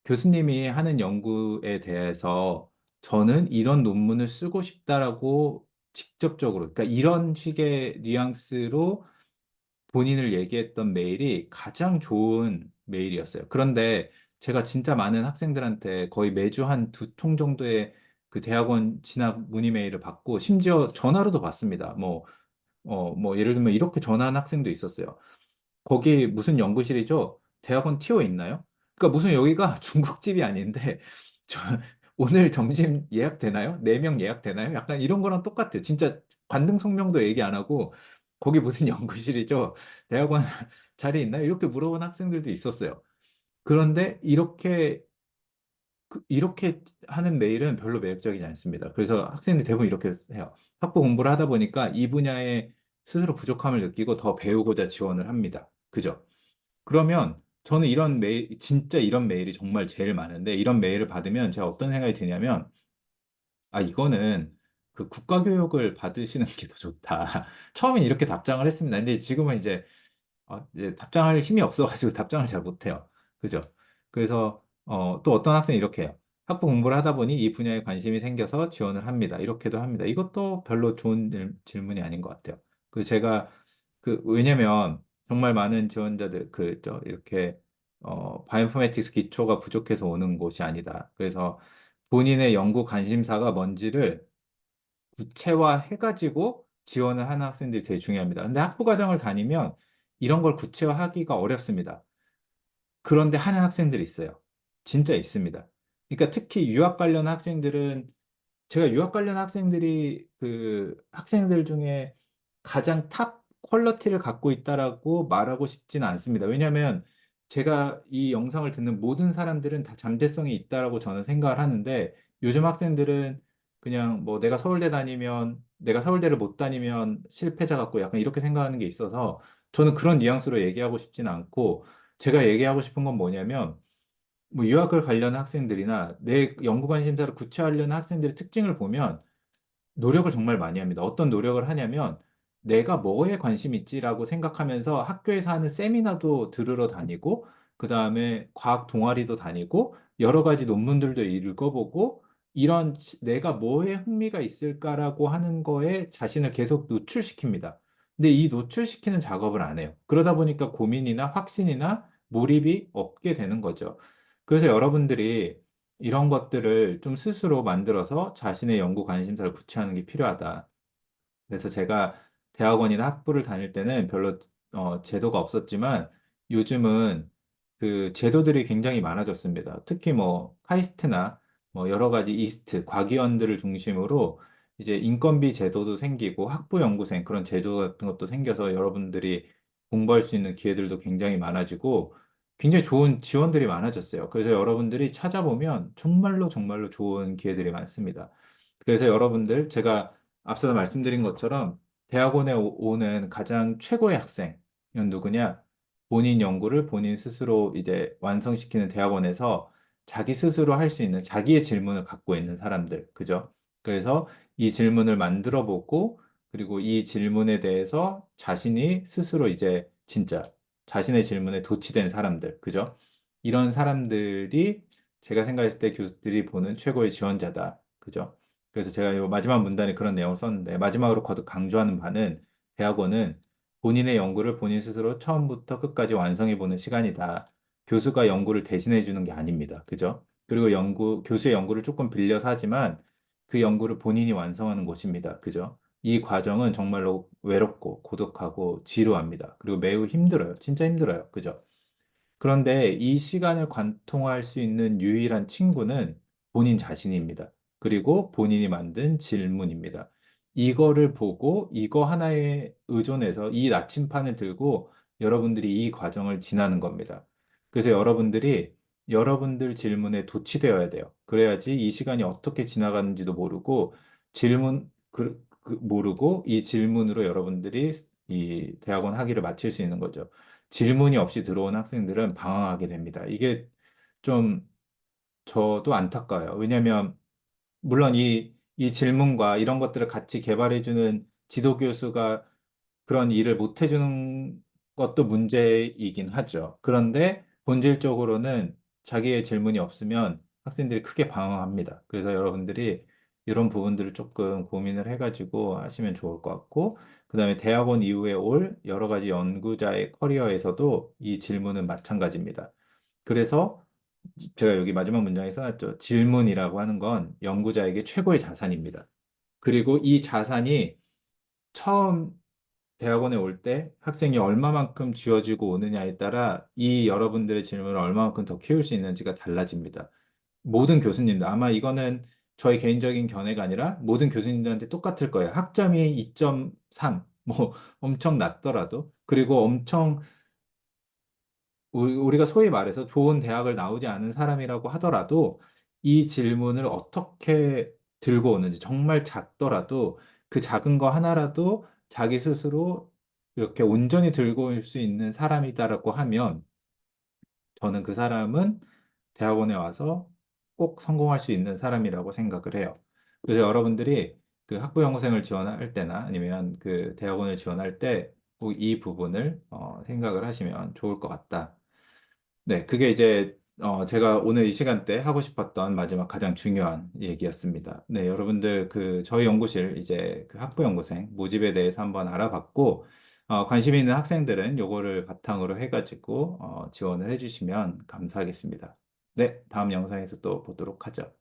교수님이 하는 연구에 대해서 저는 이런 논문을 쓰고 싶다라고 직접적으로, 그러니까 이런 식의 뉘앙스로 본인을 얘기했던 메일이 가장 좋은 메일이었어요. 그런데 제가 진짜 많은 학생들한테 거의 매주 한 두 통 정도의 그 대학원 진학 문의 메일을 받고 심지어 전화로도 받습니다. 뭐 예를 들면 이렇게 전화한 학생도 있었어요. 거기 무슨 연구실이죠? 대학원 튀어 있나요? 그러니까 무슨 여기가 중국집이 아닌데 저 오늘 점심 예약되나요? 4명 예약되나요? 약간 이런 거랑 똑같아요. 진짜 관등 성명도 얘기 안 하고 거기 무슨 연구실이죠? 대학원 자리 있나요? 이렇게 물어본 학생들도 있었어요. 그런데 이렇게 하는 메일은 별로 매력적이지 않습니다. 그래서 학생들이 대부분 이렇게 해요. 학부 공부를 하다 보니까 이 분야에 스스로 부족함을 느끼고 더 배우고자 지원을 합니다. 그죠? 그러면 저는 이런 메일, 진짜 이런 메일이 정말 제일 많은데 이런 메일을 받으면 제가 어떤 생각이 드냐면 이거는 그 국가교육을 받으시는 게 더 좋다. 처음엔 이렇게 답장을 했습니다. 근데 지금은 이제 답장할 힘이 없어가지고 답장을 잘 못해요. 그죠? 그래서 또 어떤 학생이 이렇게 해요. 학부 공부를 하다 보니 이 분야에 관심이 생겨서 지원을 합니다. 이렇게도 합니다. 이것도 별로 좋은 질문이 아닌 것 같아요. 제가 왜냐면 정말 많은 지원자들 이렇게 바이오인포매틱스 기초가 부족해서 오는 곳이 아니다. 그래서 본인의 연구 관심사가 뭔지를 구체화해가지고 지원을 하는 학생들이 되게 중요합니다. 근데 학부 과정을 다니면 이런 걸 구체화하기가 어렵습니다. 그런데 하는 학생들이 있어요. 진짜 있습니다. 그러니까 특히 유학 관련 학생들은 제가 유학 관련 학생들이 그 학생들 중에 가장 탑 퀄리티를 갖고 있다라고 말하고 싶지는 않습니다. 왜냐하면 제가 이 영상을 듣는 모든 사람들은 다 잠재성이 있다라고 저는 생각을 하는데 요즘 학생들은 그냥 뭐 내가 서울대를 못 다니면 실패자 같고 약간 이렇게 생각하는 게 있어서 저는 그런 뉘앙스로 얘기하고 싶지는 않고 제가 얘기하고 싶은 건 뭐냐면 뭐 유학을 가려는 학생들이나 내 연구 관심사를 구체화하려는 학생들의 특징을 보면 노력을 정말 많이 합니다. 어떤 노력을 하냐면 내가 뭐에 관심 있지라고 생각하면서 학교에서 하는 세미나도 들으러 다니고 그다음에 과학 동아리도 다니고 여러 가지 논문들도 읽어보고 내가 뭐에 흥미가 있을까라고 하는 거에 자신을 계속 노출시킵니다. 근데 이 노출시키는 작업을 안 해요. 그러다 보니까 고민이나 확신이나 몰입이 없게 되는 거죠. 그래서 여러분들이 이런 것들을 좀 스스로 만들어서 자신의 연구 관심사를 구체화하는 게 필요하다. 그래서 제가 대학원이나 학부를 다닐 때는 별로 제도가 없었지만 요즘은 그 제도들이 굉장히 많아졌습니다. 특히 뭐 카이스트나 뭐 여러 가지 이스트, 과기원들을 중심으로 이제 인건비 제도도 생기고 학부 연구생 그런 제도 같은 것도 생겨서 여러분들이 공부할 수 있는 기회들도 굉장히 많아지고 굉장히 좋은 지원들이 많아졌어요. 그래서 여러분들이 찾아보면 정말로 정말로 좋은 기회들이 많습니다. 그래서 여러분들 제가 앞서 말씀드린 것처럼 대학원에 오는 가장 최고의 학생은 누구냐? 본인 연구를 본인 스스로 이제 완성시키는 대학원에서 자기 스스로 할 수 있는 자기의 질문을 갖고 있는 사람들. 그죠? 그래서 이 질문을 만들어 보고 그리고 이 질문에 대해서 자신이 스스로 이제 진짜 자신의 질문에 도취된 사람들. 그죠? 이런 사람들이 제가 생각했을 때 교수들이 보는 최고의 지원자다. 그죠? 그래서 제가 이 마지막 문단에 그런 내용을 썼는데 마지막으로 거듭 강조하는 바는 대학원은 본인의 연구를 본인 스스로 처음부터 끝까지 완성해 보는 시간이다. 교수가 연구를 대신해 주는 게 아닙니다. 그죠? 그리고 교수의 연구를 조금 빌려서 하지만 그 연구를 본인이 완성하는 것입니다. 그죠? 이 과정은 정말로 외롭고 고독하고 지루합니다. 그리고 매우 힘들어요. 진짜 힘들어요. 그죠? 그런데 이 시간을 관통할 수 있는 유일한 친구는 본인 자신입니다. 그리고 본인이 만든 질문입니다. 이거를 보고 이거 하나에 의존해서 이 나침판을 들고 여러분들이 이 과정을 지나는 겁니다. 그래서 여러분들이 여러분들 질문에 도취되어야 돼요. 그래야지 이 시간이 어떻게 지나가는지도 모르고 모르고 이 질문으로 여러분들이 이 대학원 학위를 마칠 수 있는 거죠. 질문이 없이 들어온 학생들은 방황하게 됩니다. 이게 좀 저도 안타까워요. 왜냐하면 물론 이 질문과 이런 것들을 같이 개발해주는 지도 교수가 그런 일을 못 해주는 것도 문제이긴 하죠. 그런데 본질적으로는 자기의 질문이 없으면 학생들이 크게 방황합니다. 그래서 여러분들이 이런 부분들을 조금 고민을 해가지고 하시면 좋을 것 같고, 그 다음에 대학원 이후에 올 여러 가지 연구자의 커리어에서도 이 질문은 마찬가지입니다. 그래서 제가 여기 마지막 문장에 써놨죠. 질문이라고 하는 건 연구자에게 최고의 자산입니다. 그리고 이 자산이 처음 대학원에 올 때 학생이 얼마만큼 쥐어지고 오느냐에 따라 이 여러분들의 질문을 얼마만큼 더 키울 수 있는지가 달라집니다. 모든 교수님들, 아마 이거는 저의 개인적인 견해가 아니라 모든 교수님들한테 똑같을 거예요. 학점이 2.3, 뭐 엄청 낮더라도, 그리고 엄청 우리가 소위 말해서 좋은 대학을 나오지 않은 사람이라고 하더라도 이 질문을 어떻게 들고 오는지 정말 작더라도 그 작은 거 하나라도 자기 스스로 이렇게 온전히 들고 올 수 있는 사람이다라고 하면 저는 그 사람은 대학원에 와서 꼭 성공할 수 있는 사람이라고 생각을 해요. 그래서 여러분들이 그 학부연구생을 지원할 때나 아니면 그 대학원을 지원할 때 꼭 이 부분을 생각을 하시면 좋을 것 같다. 네, 그게 이제 제가 오늘 이 시간대 하고 싶었던 마지막 가장 중요한 얘기였습니다. 네, 여러분들 그 저희 연구실 이제 그 학부 연구생 모집에 대해서 한번 알아봤고 관심 있는 학생들은 요거를 바탕으로 해가지고 지원을 해주시면 감사하겠습니다. 네, 다음 영상에서 또 보도록 하죠.